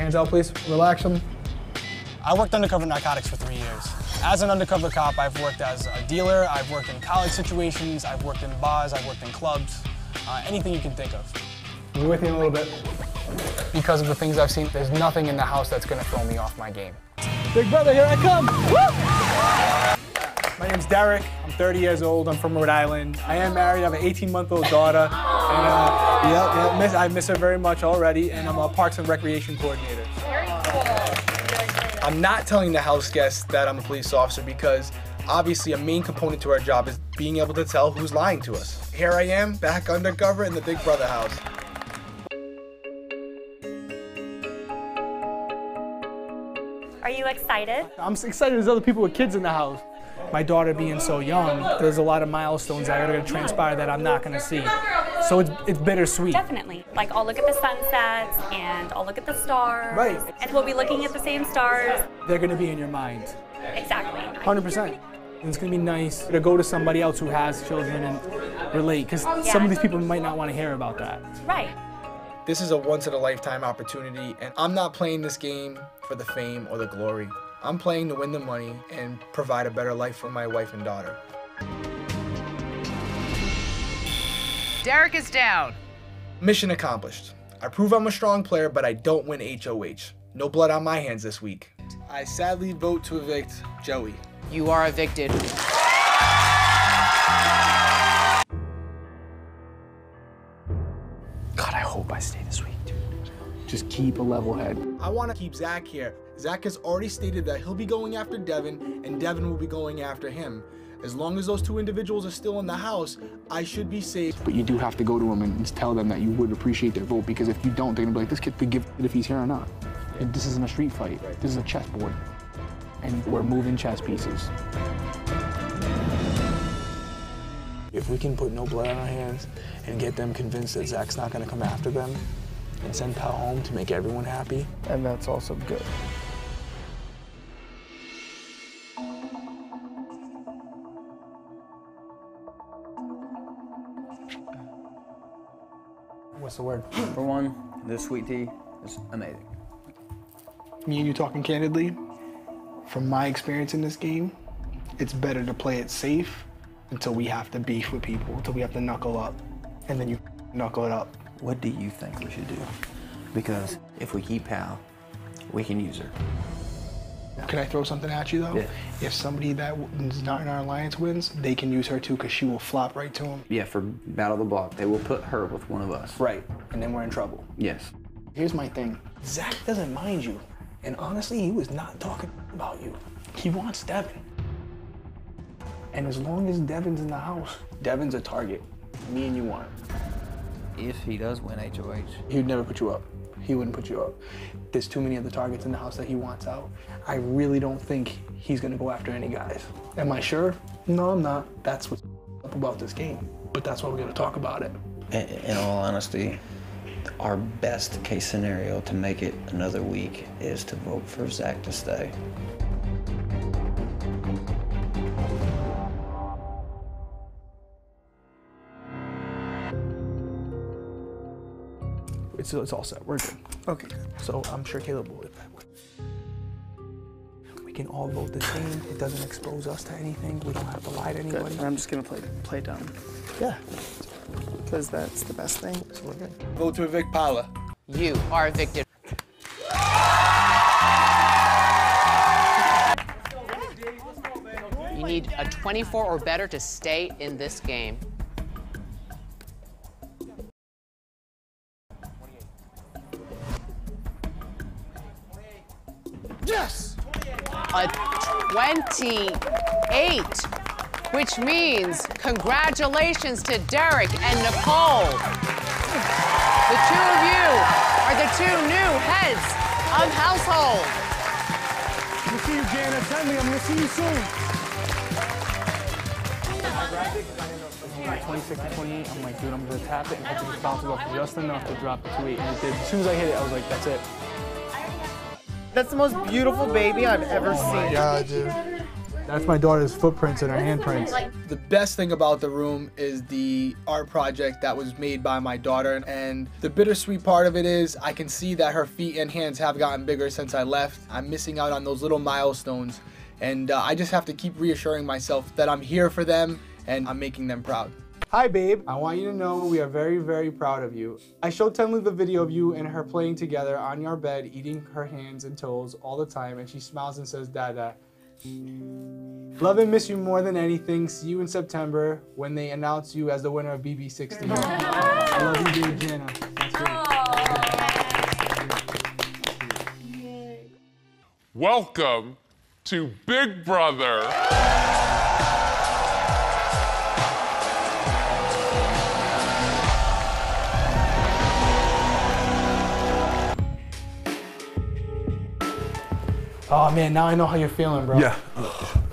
your hands out, please. Relax them. I worked undercover narcotics for 3 years. As an undercover cop, I've worked as a dealer, I've worked in college situations, I've worked in bars, I've worked in clubs, anything you can think of. We're with you in a little bit. Because of the things I've seen, there's nothing in the house that's gonna throw me off my game. Big brother, here I come! Woo! My name's Derrick, I'm 30 years old, I'm from Rhode Island. I am married, I have an 18-month-old daughter. And I miss her very much already, and I'm a Parks and Recreation Coordinator. Very cool. I'm not telling the house guests that I'm a police officer because obviously a main component to our job is being able to tell who's lying to us. Here I am, back undercover in the Big Brother house. Are you excited? I'm excited there's other people with kids in the house. My daughter being so young, there's a lot of milestones that are going to transpire that I'm not going to see. So it's bittersweet. Definitely. Like, I'll look at the sunsets, and I'll look at the stars. Right. And we'll be looking at the same stars. They're going to be in your mind. Exactly. 100%. And it's going to be nice to go to somebody else who has children and relate, because some of these people might not want to hear about that. Right. This is a once-in-a-lifetime opportunity, and I'm not playing this game for the fame or the glory. I'm playing to win the money and provide a better life for my wife and daughter. Derrick is down. Mission accomplished. I prove I'm a strong player, but I don't win HOH. No blood on my hands this week. I sadly vote to evict Joey. You are evicted. God, I hope I stay this week, dude. Just keep a level head. I want to keep Zach here. Zach has already stated that he'll be going after Devin, and Devin will be going after him. As long as those two individuals are still in the house, I should be safe. But you do have to go to them and tell them that you would appreciate their vote, because if you don't, they're gonna be like, this kid could give it if he's here or not. And this isn't a street fight. This is a chessboard. And we're moving chess pieces. If we can put no blood on our hands and get them convinced that Zach's not gonna come after them and send Pal home to make everyone happy, and that's also good. What's the word? For one, this sweet tea is amazing. Me and you talking candidly, from my experience in this game, it's better to play it safe until we have to beef with people, until we have to knuckle up, and then you knuckle it up. What do you think we should do? Because if we keep Pal, we can use her. Can I throw something at you, though? Yeah. If somebody that is not in our alliance wins, they can use her, too, because she will flop right to him. Yeah, for Battle of the Block, they will put her with one of us. Right, and then we're in trouble. Yes. Here's my thing. Zach doesn't mind you. And honestly, he was not talking about you. He wants Devin. And as long as Devin's in the house, Devin's a target. Me and you aren't. If he does win HOH. He would never put you up. He wouldn't put you up. There's too many other targets in the house that he wants out. I really don't think he's gonna go after any guys. Am I sure? No, I'm not. That's what's up about this game. But that's why we're gonna talk about it. In all honesty, our best case scenario to make it another week is to vote for Zach to stay. It's all set. We're good. Okay, good. So I'm sure Caleb will. We can all vote the same. It doesn't expose us to anything. We don't have to lie to anybody. And I'm just gonna play dumb. Yeah. Because that's the best thing. So we're good. Vote to evict Paula. You are evicted. You need a 24 or better to stay in this game. Yes! A 28, which means congratulations to Derrick and Nicole. The two of you are the two new heads of household. Good to see you, Jana. Tell me, I'm gonna see you soon. 26 to 28, I'm like, dude, I'm gonna tap it and hope it just bounces off just enough to drop the 2-8, and it did. As soon as I hit it, I was like, that's it. That's the most beautiful baby I've ever seen. God, dude. That's my daughter's footprints and her handprints. The best thing about the room is the art project that was made by my daughter, and the bittersweet part of it is I can see that her feet and hands have gotten bigger since I left. I'm missing out on those little milestones, and I just have to keep reassuring myself that I'm here for them and I'm making them proud. Hi, babe. I want you to know we are very, very proud of you. I showed Tenley the video of you and her playing together on your bed, eating her hands and toes all the time, and she smiles and says, Dada. Love and miss you more than anything. See you in September when they announce you as the winner of BB16. I love you, dear Jana. That's great. Welcome to Big Brother. Oh man, now I know how you're feeling, bro. Yeah.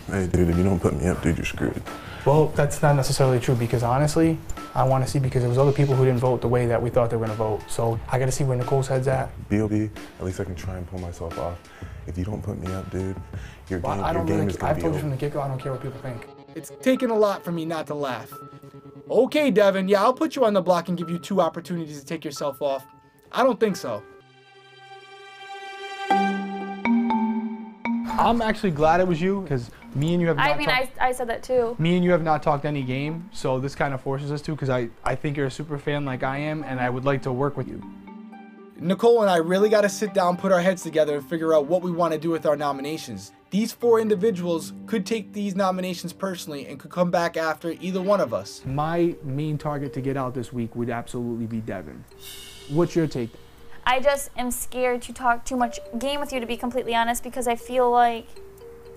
Hey, dude, if you don't put me up, dude, you're screwed. Well, that's not necessarily true because honestly, I want to see because there was other people who didn't vote the way that we thought they were going to vote. So I got to see where Nicole's head's at. B.O.B., at least I can try and pull myself off. If you don't put me up, dude, your game is going to be over. I've told you from the get-go, I don't care what people think. It's taken a lot for me not to laugh. Okay, Devin, yeah, I'll put you on the block and give you 2 opportunities to take yourself off. I don't think so. I'm actually glad it was you because me and you have not I said that too. Me and you have not talked any game, so this kind of forces us to because I think you're a super fan like I am, and I would like to work with you. Nicole and I really got to sit down, put our heads together, and figure out what we want to do with our nominations. These 4 individuals could take these nominations personally and could come back after either one of us. My main target to get out this week would absolutely be Devin. What's your take? I just am scared to talk too much game with you, to be completely honest, because I feel like...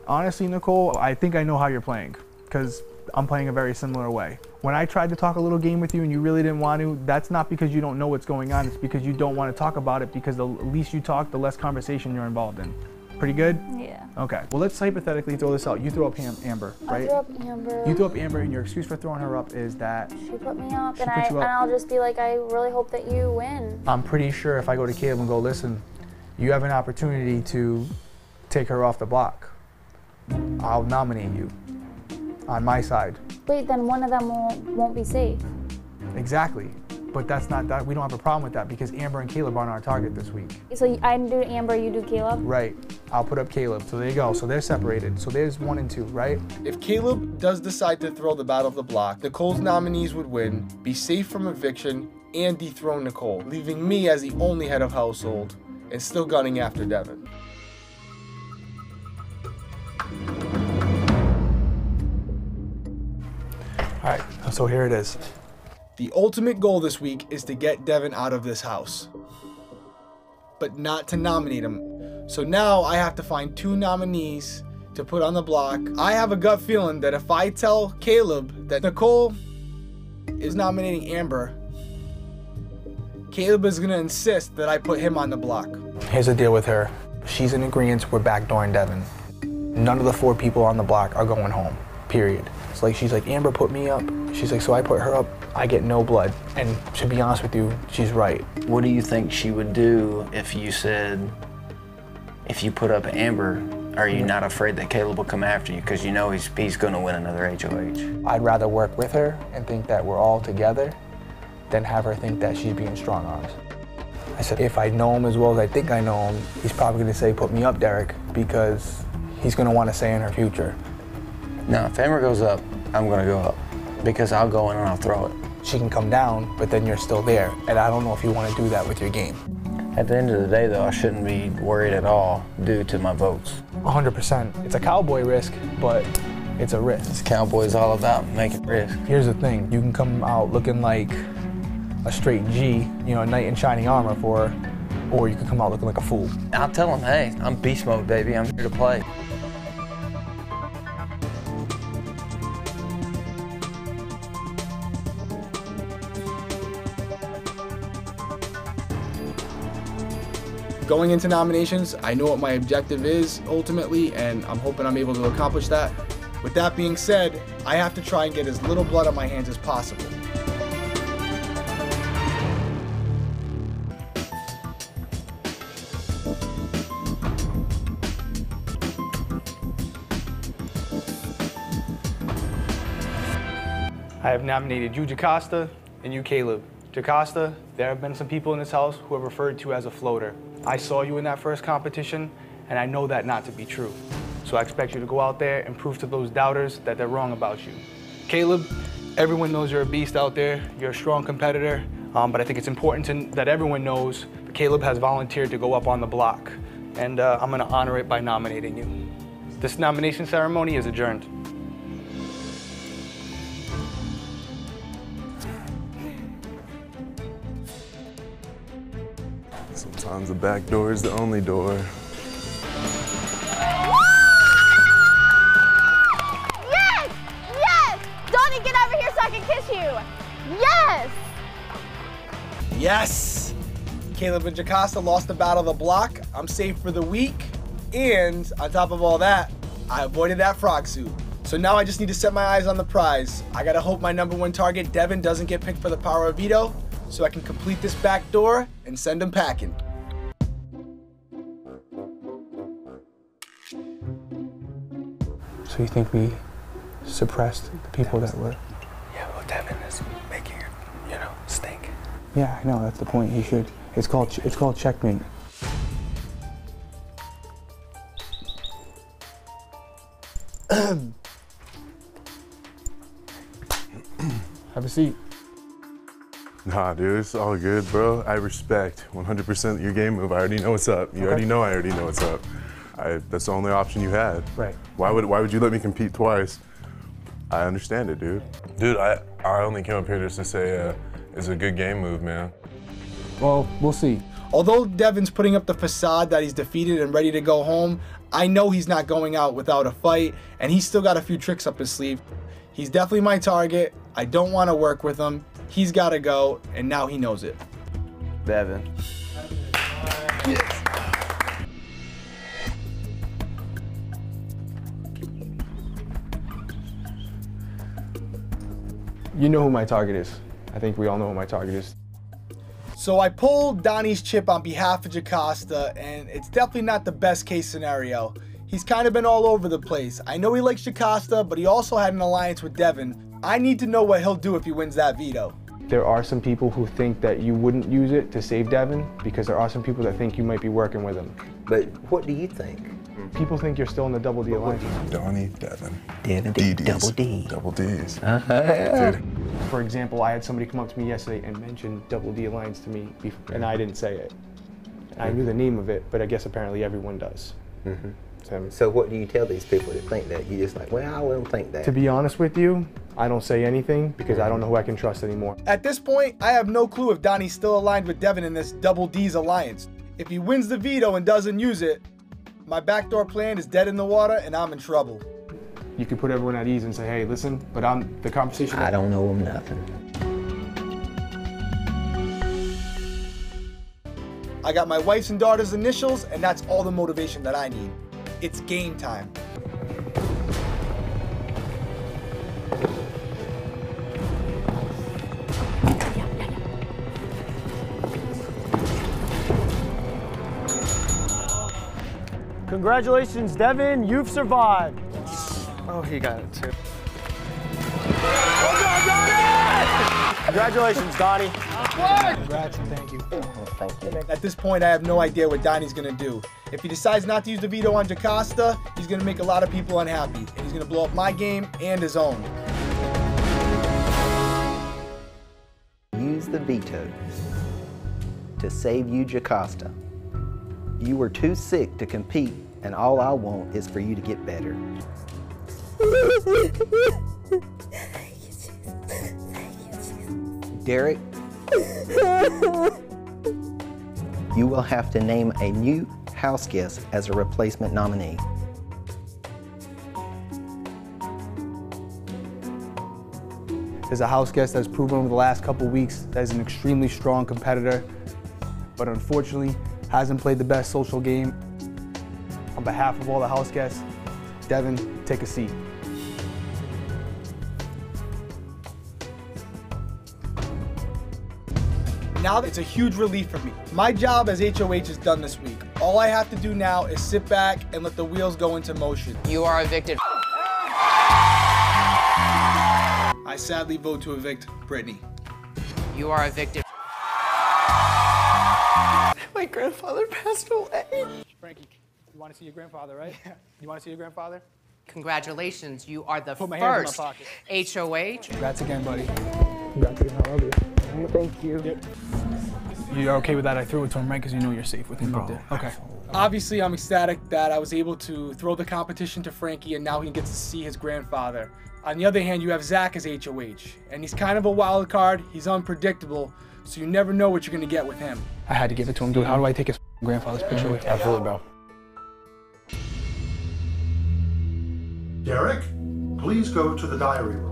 Honestly, Nicole, I think I know how you're playing because I'm playing a very similar way. When I tried to talk a little game with you and you really didn't want to, that's not because you don't know what's going on. It's because you don't want to talk about it because the least you talk, the less conversation you're involved in. Pretty good? Yeah. Okay. Well, let's hypothetically throw this out. You throw up Amber, right? I threw up Amber. You throw up Amber, and your excuse for throwing her up is that she put me up, and I'll just be like, I really hope that you win. I'm pretty sure if I go to Caleb and go, listen, you have an opportunity to take her off the block. I'll nominate you on my side. Wait, then one of them won't be safe. Exactly. But that's not that. We don't have a problem with that because Amber and Caleb aren't our target this week. So I do Amber, you do Caleb? Right. I'll put up Caleb. So there you go. So they're separated. So there's 1 and 2, right? If Caleb does decide to throw the battle of the block, Nicole's nominees would win, be safe from eviction, and dethrone Nicole, leaving me as the only head of household and still gunning after Devin. All right. So here it is. The ultimate goal this week is to get Devin out of this house, but not to nominate him. So now I have to find 2 nominees to put on the block. I have a gut feeling that if I tell Caleb that Nicole is nominating Amber, Caleb is gonna insist that I put him on the block. Here's the deal with her. She's in agreement. We're backdooring Devin. None of the 4 people on the block are going home, period. It's like, she's like, Amber put me up. She's like, so I put her up, I get no blood. And to be honest with you, she's right. What do you think she would do if you said, if you put up Amber, are you not afraid that Caleb will come after you? Because you know he's going to win another HOH. I'd rather work with her and think that we're all together than have her think that she's being strong-armed. I said, if I know him as well as I think I know him, he's probably going to say, put me up, Derrick, because he's going to want to say in her future. No, if Amber goes up, I'm going to go up because I'll go in and I'll throw it. She can come down, but then you're still there. And I don't know if you want to do that with your game. At the end of the day, though, I shouldn't be worried at all due to my votes. 100%. It's a cowboy risk, but it's a risk. This cowboy's all about making risk. Here's the thing. You can come out looking like a straight G, you know, a knight in shining armor for her, or you can come out looking like a fool. I'll tell him, hey, I'm beast mode, baby. I'm here to play. Going into nominations, I know what my objective is ultimately, and I'm hoping I'm able to accomplish that. With that being said, I have to try and get as little blood on my hands as possible. I have nominated you, Jocasta, and you, Caleb. Jocasta, there have been some people in this house who have referred to you as a floater. I saw you in that first competition, and I know that not to be true. So I expect you to go out there and prove to those doubters that they're wrong about you. Caleb, everyone knows you're a beast out there. You're a strong competitor, but I think it's important that everyone knows that Caleb has volunteered to go up on the block, and I'm gonna honor it by nominating you. This nomination ceremony is adjourned. Sometimes the back door is the only door. Yes! Yes! Donnie, get over here so I can kiss you! Yes! Yes! Caleb and Jocasta lost the battle of the block. I'm safe for the week. And on top of all that, I avoided that frog suit. So now I just need to set my eyes on the prize. I gotta hope my #1 target, Devin, doesn't get picked for the power of veto, so I can complete this back door and send him packing. So you think we suppressed the people that were? Yeah, well, Devin is making it, you know, stink. Yeah, I know, that's the point. He should. It's called checkmate. Have a seat. Nah, dude, it's all good, bro. I respect 100% your game move. I already know what's up. You already know I already know what's up. That's the only option you had. Right. Why would you let me compete twice? I understand it, dude. Dude, I only came up here just to say it's a good game move, man. Well, we'll see. Although Devin's putting up the facade that he's defeated and ready to go home, I know he's not going out without a fight, and he's still got a few tricks up his sleeve. He's definitely my target. I don't want to work with him. He's got to go, and now he knows it. Devin. Yes. You know who my target is. I think we all know who my target is. So I pulled Donnie's chip on behalf of Jocasta, and it's definitely not the best case scenario. He's kind of been all over the place. I know he likes Jocasta, but he also had an alliance with Devin. I need to know what he'll do if he wins that veto. There are some people who think that you wouldn't use it to save Devin, because there are some people that think you might be working with him. But what do you think? People think you're still in the Double D alliance. Donnie, Devin. Devin, double D. Double Ds. Uh-huh. For example, I had somebody come up to me yesterday and mention Double D alliance to me, and I didn't say it. I knew the name of it, but I guess apparently everyone does. Mm-hmm. So what do you tell these people that think that? You just like, well, I wouldn't think that. To be honest with you, I don't say anything because I don't know who I can trust anymore. At this point, I have no clue if Donnie's still aligned with Devin in this Double D's alliance. If he wins the veto and doesn't use it, my backdoor plan is dead in the water and I'm in trouble. You can put everyone at ease and say, hey, listen, but the conversation. I don't know him nothing. I got my wife's and daughter's initials, and that's all the motivation that I need. It's game time. Congratulations, Devin, you've survived. Oh, he got it too. Congratulations, Donnie. Congrats and thank you. Thank you. At this point, I have no idea what Donnie's gonna do. If he decides not to use the veto on Jocasta, he's gonna make a lot of people unhappy, and he's gonna blow up my game and his own. Use the veto to save you, Jocasta. You were too sick to compete, and all I want is for you to get better. Derrick, you will have to name a new house guest as a replacement nominee. There's a house guest that's proven over the last couple weeks that is an extremely strong competitor, but unfortunately hasn't played the best social game. On behalf of all the house guests, Devin, take a seat. Now it's a huge relief for me. My job as HOH is done this week. All I have to do now is sit back and let the wheels go into motion. You are evicted. I I sadly vote to evict Brittany. You are evicted. My grandfather passed away. Frankie, you want to see your grandfather, right? Yeah. You want to see your grandfather? Congratulations, you are the Put my hands in first my pocket. HOH. Congrats again, buddy. Congrats again, I love you. Thank you. Yep. You're okay with that? I threw it to him, right? Because you know you're safe with him up there. Okay. Obviously, I'm ecstatic that I was able to throw the competition to Frankie and now he gets to see his grandfather. On the other hand, you have Zach as HOH, and he's kind of a wild card. He's unpredictable, so you never know what you're going to get with him. I had to give it to him, dude. How do I take his grandfather's picture with him? Absolutely, bro. Derrick, please go to the diary room.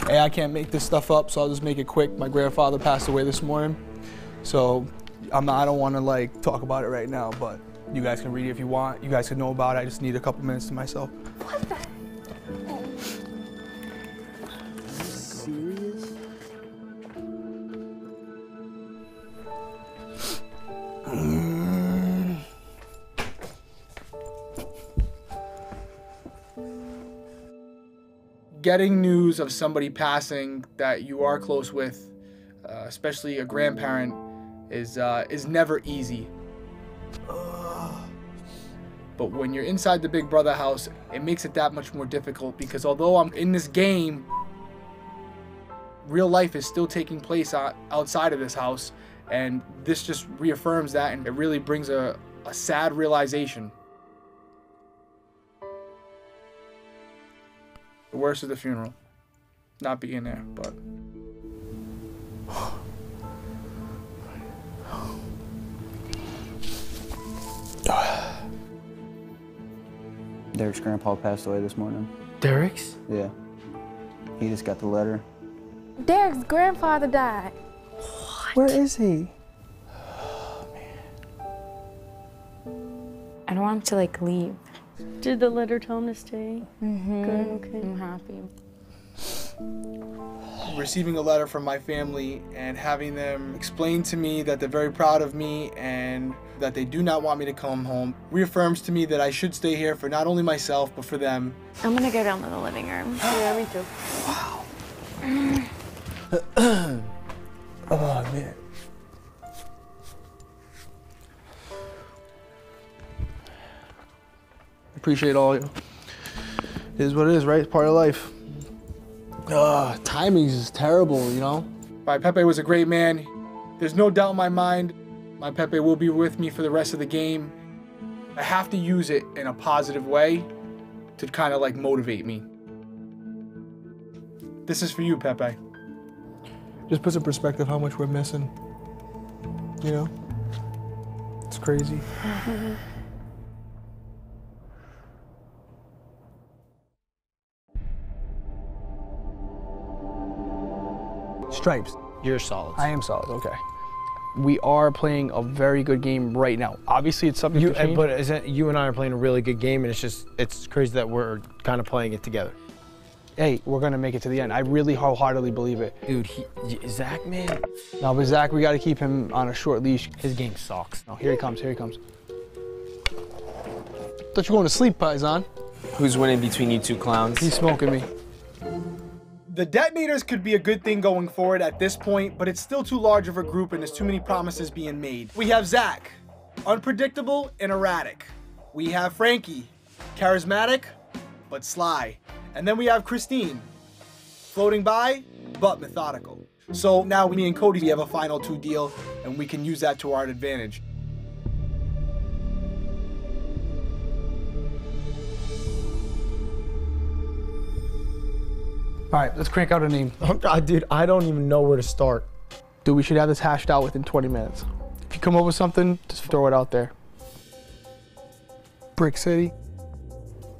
Hey, I can't make this stuff up, so I'll just make it quick. My grandfather passed away this morning, so I don't want to like talk about it right now, but you guys can read it if you want. You guys can know about it. I just need a couple minutes to myself. What the? Serious? Getting news of somebody passing that you are close with, especially a grandparent, is never easy. But when you're inside the Big Brother house, it makes it that much more difficult because although I'm in this game, real life is still taking place outside of this house, and this just reaffirms that, and it really brings a sad realization. The worst is the funeral. Not being there, but... Derrick's grandpa passed away this morning. Derrick's? Yeah. He just got the letter. Derrick's grandfather died. Where is he? I don't want him to like leave. Did the letter tell him to stay? Mm-hmm. Good, okay. I'm happy. Receiving a letter from my family and having them explain to me that they're very proud of me and that they do not want me to come home reaffirms to me that I should stay here for not only myself, but for them. I'm gonna go down to the living room. Yeah, me too. Wow. Oh, man. Appreciate all you. It is what it is, right? It's part of life. Timing is terrible, you know? My Pepe was a great man. There's no doubt in my mind, my Pepe will be with me for the rest of the game. I have to use it in a positive way to kind of like motivate me. This is for you, Pepe. Just puts in perspective how much we're missing. You know? It's crazy. Stripes. You're solid. I am solid, okay. We are playing a very good game right now. Obviously, it's something to change. But you and I are playing a really good game, and it's crazy that we're kind of playing it together. Hey, we're gonna make it to the end. I really wholeheartally believe it. Dude, Zach, man. No, but Zach, we gotta keep him on a short leash. His game sucks. Oh, here he comes, here he comes. Thought you were going to sleep, Paisan. Who's winning between you two clowns? He's smoking me. The detonators could be a good thing going forward at this point, but it's still too large of a group and there's too many promises being made. We have Zach, unpredictable and erratic. We have Frankie, charismatic, but sly. And then we have Christine, floating by, but methodical. So now me and Cody, we have a final two deal and we can use that to our advantage. All right, let's crank out a name. Dude, I don't even know where to start. Dude, we should have this hashed out within 20 minutes. If you come up with something, just throw it out there. Brick City.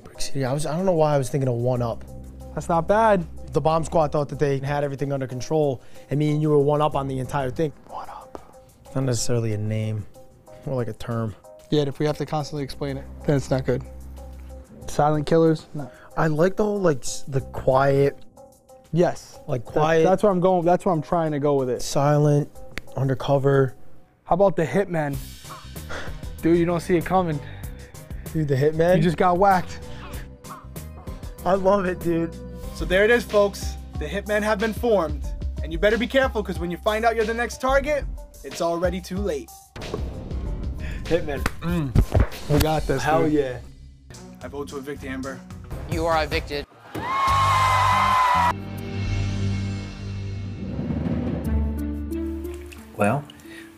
Brick City, I don't know why I was thinking of 1-Up. That's not bad. The bomb squad thought that they had everything under control, and me and you were 1-Up on the entire thing. 1-Up. Not necessarily a name, more like a term. Yeah, if we have to constantly explain it, then it's not good. Silent killers? No. I like the whole, like, the quiet, Yes. Like quiet. That's where I'm going. That's where I'm trying to go with it. Silent, undercover. How about the Hitman? Dude, you don't see it coming. Dude, the Hitman? You just got whacked. I love it, dude. So there it is, folks. The Hitmen have been formed. And you better be careful, because when you find out you're the next target, it's already too late. Hitman. We got this, Hell dude. yeah. I vote to evict Amber. You are evicted. Well,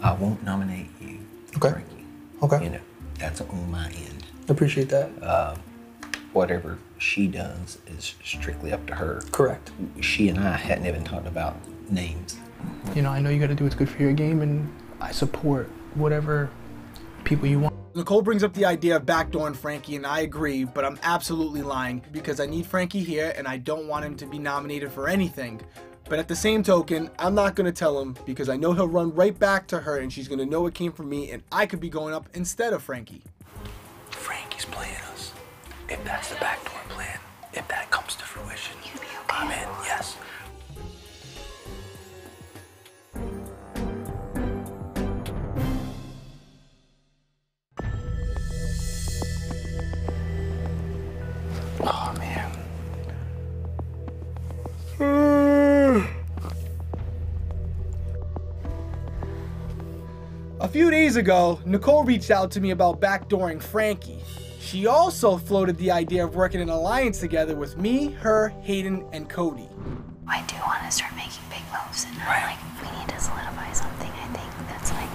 I won't nominate you, Okay. Frankie. Okay. You know, that's on my end. Appreciate that. Whatever she does is strictly up to her. Correct. She and I hadn't even talked about names. You know, I know you gotta do what's good for your game, and I support whatever people you want. Nicole brings up the idea of backdooring Frankie, and I agree, but I'm absolutely lying because I need Frankie here and I don't want him to be nominated for anything. But at the same token, I'm not gonna tell him because I know he'll run right back to her and she's gonna know it came from me and I could be going up instead of Frankie. Frankie's playing us. If that's the backdoor plan, if that comes to fruition, I'm in, yes. Oh, man. A few days ago, Nicole reached out to me about backdooring Frankie. She also floated the idea of working an alliance together with me, her, Hayden, and Cody. I do want to start making big moves, and like we need to solidify something. I think that's like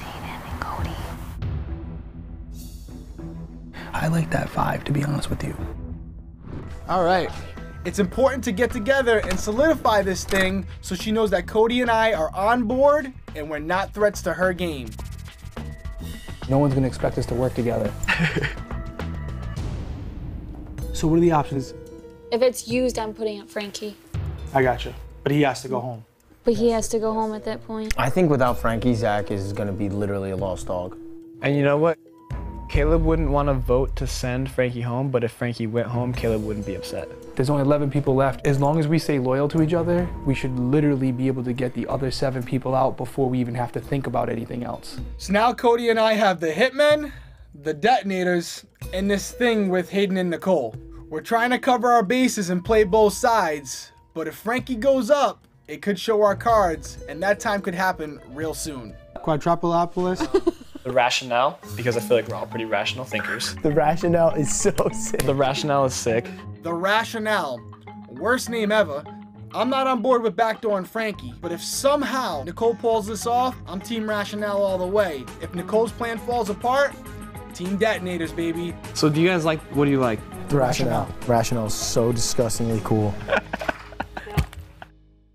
Hayden and Cody. I like that vibe, to be honest with you. All right. It's important to get together and solidify this thing so she knows that Cody and I are on board and we're not threats to her game. No one's gonna expect us to work together. So what are the options? If it's used, I'm putting up Frankie. I gotcha. But he has to go home. But he has to go home at that point. I think without Frankie, Zach is gonna be literally a lost dog. And you know what? Caleb wouldn't want to vote to send Frankie home, but if Frankie went home, Caleb wouldn't be upset. There's only 11 people left. As long as we stay loyal to each other, we should literally be able to get the other 7 people out before we even have to think about anything else. So now Cody and I have the Hitmen, the Detonators, and this thing with Hayden and Nicole. We're trying to cover our bases and play both sides, but if Frankie goes up, it could show our cards, and that time could happen real soon. Quadruple-opolis. The rationale, because I feel like we're all pretty rational thinkers. The rationale is so sick. The rationale is sick. The Rationale. Worst name ever. I'm not on board with backdooring Frankie, but if somehow Nicole pulls this off, I'm Team Rationale all the way. If Nicole's plan falls apart, Team Detonators, baby. So do you guys like, what do you like? The rationale. Rationale is so disgustingly cool.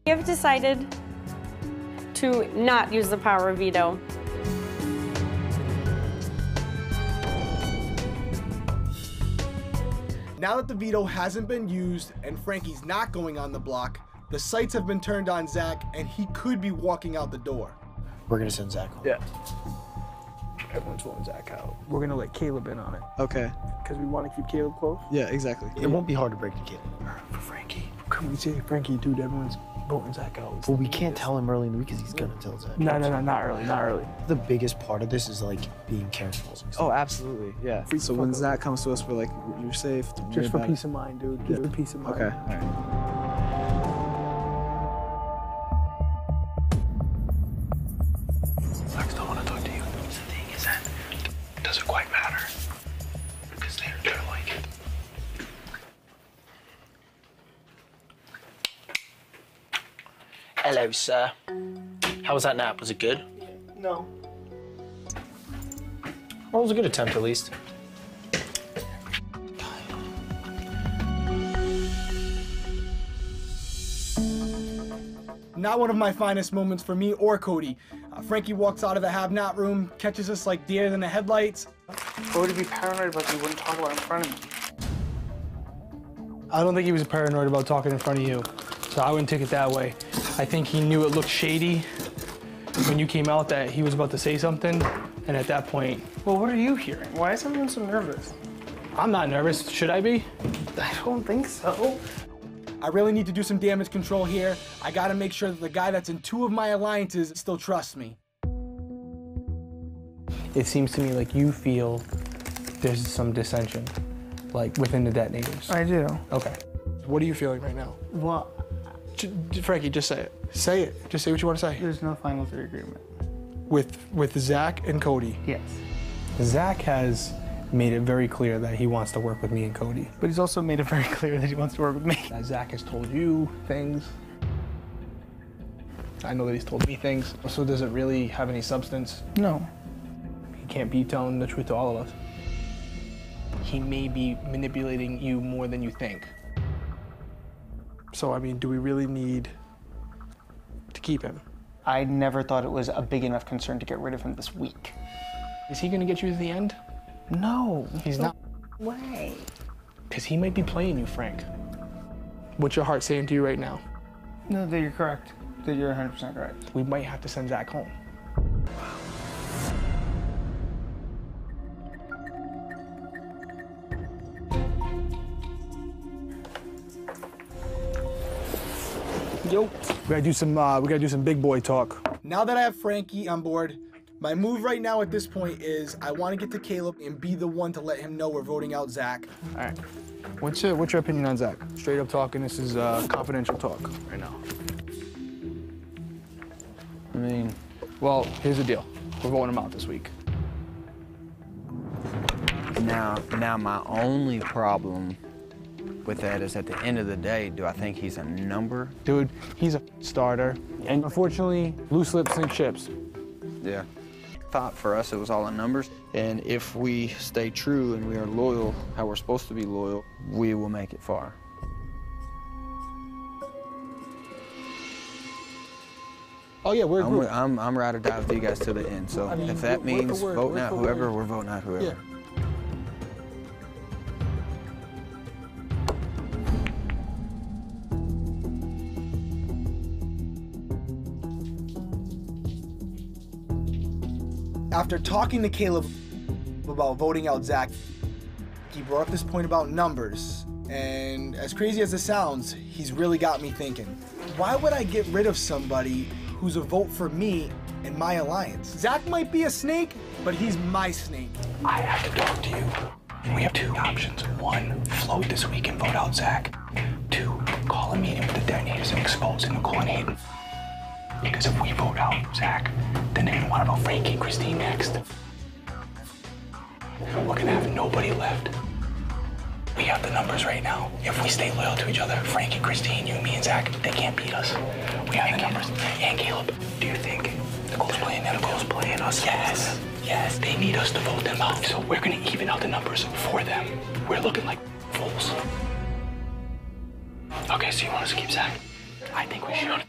We have decided to not use the power of veto. Now that the veto hasn't been used and Frankie's not going on the block, the sights have been turned on Zach and he could be walking out the door. We're gonna send Zach home. Yeah. Everyone's voting Zach out. We're gonna let Caleb in on it. Okay. Because we want to keep Caleb close. Yeah, exactly. It won't be hard to break the kid. For Frankie. Come on, say Frankie, dude, everyone's voting Zach out. Well, we can't tell him early in the week because he's gonna tell Zach. No, not early. The biggest part of this is like being careful. Oh, absolutely, yeah. So when Zach comes to us, we're like, you're safe. Just for peace of mind, dude. Just for peace of mind. Okay, all right. I still want to talk to you. The thing is that it doesn't quite matter because they're like it. Hello, sir. How was that nap? Was it good? No. Well, it was a good attempt, at least. Not one of my finest moments for me or Cody. Frankie walks out of the have-not room, catches us like deer in the headlights. What would he be paranoid about? He wouldn't talk about it in front of me. I don't think he was paranoid about talking in front of you, so I wouldn't take it that way. I think he knew it looked shady when you came out that he was about to say something, and at that point... Well, what are you hearing? Why is everyone so nervous? I'm not nervous. Should I be? I don't think so. I really need to do some damage control here. I gotta make sure that the guy that's in 2 of my alliances still trusts me. It seems to me like you feel there's some dissension, like within the detonators. I do. Okay. What are you feeling right now? Well, Frankie, just say it. Say it. Just say what you want to say. There's no final 3 agreement. With Zach and Cody? Yes. Zach has made it very clear that he wants to work with me and Cody. But he's also made it very clear that he wants to work with me. Zach has told you things. I know that he's told me things. So does it really have any substance? No. He can't be telling the truth to all of us. He may be manipulating you more than you think. So, I mean, do we really need to keep him? I never thought it was a big enough concern to get rid of him this week. Is he gonna get you to the end? No. He's not. Way. Because he might be playing you, Frank. What's your heart saying to you right now? No, that you're correct. That you're 100% correct. We might have to send Zach home. Yo, we gotta do some big boy talk. Now that I have Frankie on board, my move right now at this point is I want to get to Caleb and be the one to let him know we're voting out Zach. All right. What's your opinion on Zach? Straight up talking, this is confidential talk right now. I mean, well, here's the deal. We're voting him out this week. Now my only problem with that is at the end of the day, do I think he's a number? Dude, he's a starter. And unfortunately, loose lips and chips. Yeah. Thought for us it was all in numbers. And if we stay true and we are loyal, how we're supposed to be loyal, we will make it far. Oh yeah, we're a group. I'm ride or die with you guys to the end. So I mean, if that means voting out whoever, we're voting out whoever. Yeah. After talking to Caleb about voting out Zach, he brought up this point about numbers. And as crazy as it sounds, he's really got me thinking. Why would I get rid of somebody who's a vote for me in my alliance? Zach might be a snake, but he's my snake. I have to talk to you. We have 2 options. 1, float this week and vote out Zach. 2, call a meeting with the detonators and expose Nicole and Hayden. Because if we vote out Zach, then they're gonna want to vote Frankie and Christine next. We're gonna have nobody left. We have the numbers right now. If we stay loyal to each other, Frankie, Christine, you, me, and Zach, they can't beat us. We have the numbers. And Caleb, do you think Nicole's playing them? Nicole's playing us? Yes. Yes. They need us to vote them out. So we're gonna even out the numbers for them. We're looking like fools. Okay, so you want us to keep Zach? I think we should.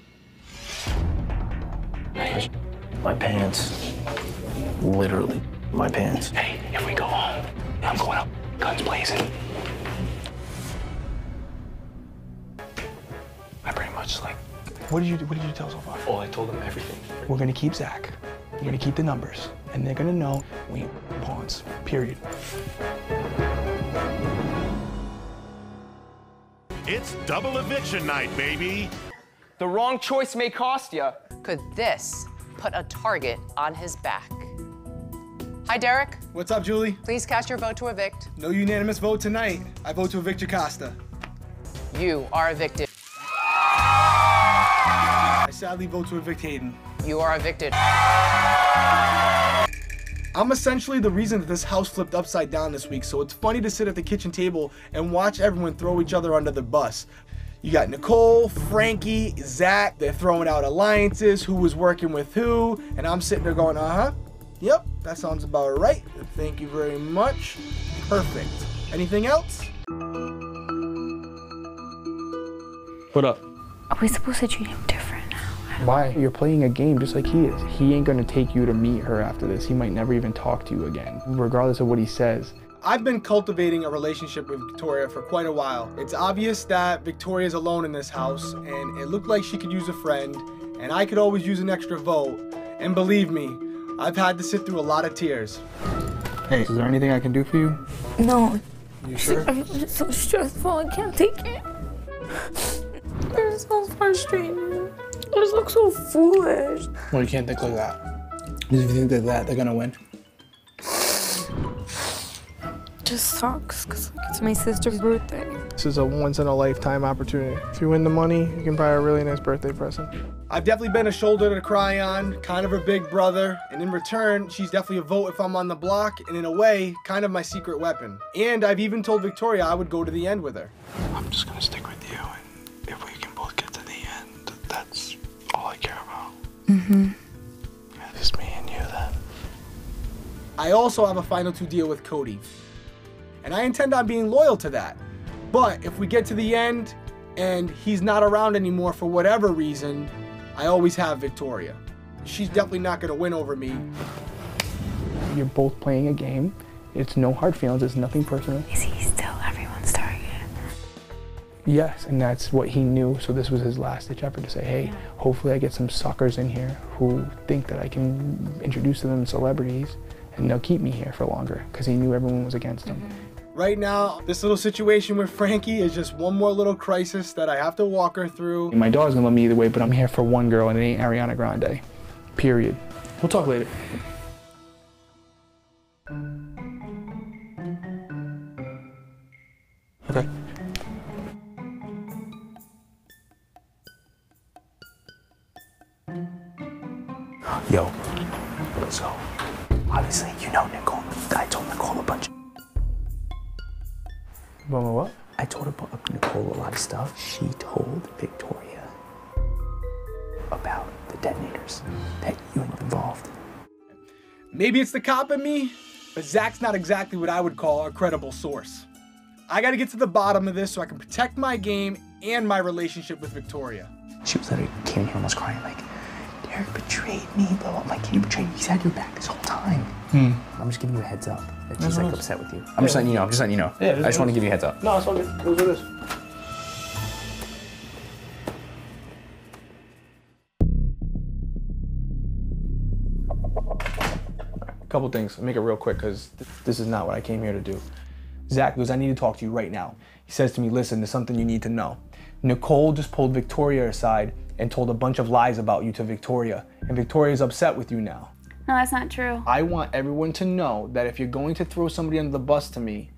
My pants. Literally, my pants. Hey, if we go home, I'm going out, guns blazing. I pretty much What did you tell so far? Oh, I told them everything. We're gonna keep Zach. We're gonna keep the numbers. And they're gonna know we ain't pawns. Period. It's double eviction night, baby. The wrong choice may cost you. Could this put a target on his back? Hi, Derrick. What's up, Julie? Please cast your vote to evict. No unanimous vote tonight. I vote to evict Jocasta. You are evicted. I sadly vote to evict Hayden. You are evicted. I'm essentially the reason that this house flipped upside down this week, so it's funny to sit at the kitchen table and watch everyone throw each other under the bus. You got Nicole, Frankie, Zach, they're throwing out alliances, who was working with who, and I'm sitting there going, yep, that sounds about right. Thank you very much. Perfect. Anything else? What up? Are we supposed to treat him different now? Why? You're playing a game just like he is. He ain't gonna take you to meet her after this. He might never even talk to you again, regardless of what he says. I've been cultivating a relationship with Victoria for quite a while. It's obvious that Victoria's alone in this house, and it looked like she could use a friend, and I could always use an extra vote. And believe me, I've had to sit through a lot of tears. Hey, is there anything I can do for you? No. You sure? It's so stressful, I can't take it. This is so frustrating. I just look so foolish. Well, you can't think like that. Because if you think like that, they're gonna win. Just sucks because it's my sister's birthday. This is a once-in-a-lifetime opportunity. If you win the money, you can buy a really nice birthday present. I've definitely been a shoulder to cry on, kind of her big brother, and in return, she's definitely a vote if I'm on the block, and in a way, kind of my secret weapon. And I've even told Victoria I would go to the end with her. I'm just gonna stick with you, and if we can both get to the end, that's all I care about. Mm-hmm. Just me and you then. I also have a final to deal with Cody, and I intend on being loyal to that. But if we get to the end, and he's not around anymore for whatever reason, I always have Victoria. She's definitely not gonna win over me. You're both playing a game. It's no hard feelings, it's nothing personal. Is he still everyone's target? Yes, and that's what he knew, so this was his last ditch effort to say, hey, hopefully I get some suckers in here who think that I can introduce to them celebrities, and they'll keep me here for longer, because he knew everyone was against him. Right now, this little situation with Frankie is just one more little crisis that I have to walk her through. My daughter's gonna love me either way, but I'm here for one girl, and it ain't Ariana Grande. Period. We'll talk later. Okay. Yo, so obviously you know Nicole. I told Nicole a bunch of what? I told Nicole a lot of stuff. She told Victoria about the detonators that you were involved. Maybe it's the cop in me, but Zach's not exactly what I would call a credible source. I gotta get to the bottom of this so I can protect my game and my relationship with Victoria. She was literally came here almost crying like, Derrick betrayed me, bro. I'm like, he betrayed me. He's had your back this whole time. I'm just giving you a heads up that she's like upset with you. I'm just letting you know. I'm just letting you know. Yeah, I just want to give you a heads up. No, it's all good. It was what it is. A couple things. I'll make it real quick because this is not what I came here to do. Zach goes, I need to talk to you right now. He says to me, listen, there's something you need to know. Nicole just pulled Victoria aside and told a bunch of lies about you to Victoria, and Victoria's upset with you now. No, that's not true. I want everyone to know that if you're going to throw somebody under the bus to me,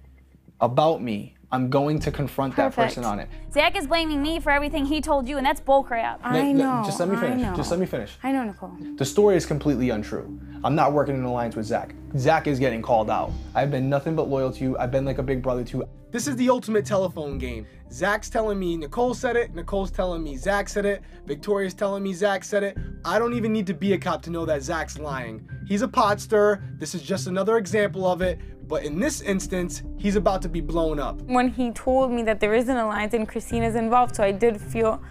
about me, I'm going to confront that person on it. Zach is blaming me for everything he told you, and that's bullcrap. I know. Just let me finish. Just let me finish. I know, Nicole. The story is completely untrue. I'm not working in an alliance with Zach. Zach is getting called out. I've been nothing but loyal to you. I've been like a big brother to you. This is the ultimate telephone game. Zach's telling me Nicole said it, Nicole's telling me Zach said it, Victoria's telling me Zach said it. I don't even need to be a cop to know that Zach's lying. He's a pot stirrer. This is just another example of it. But in this instance, he's about to be blown up. When he told me that there is an alliance and Christina's involved, so I did feel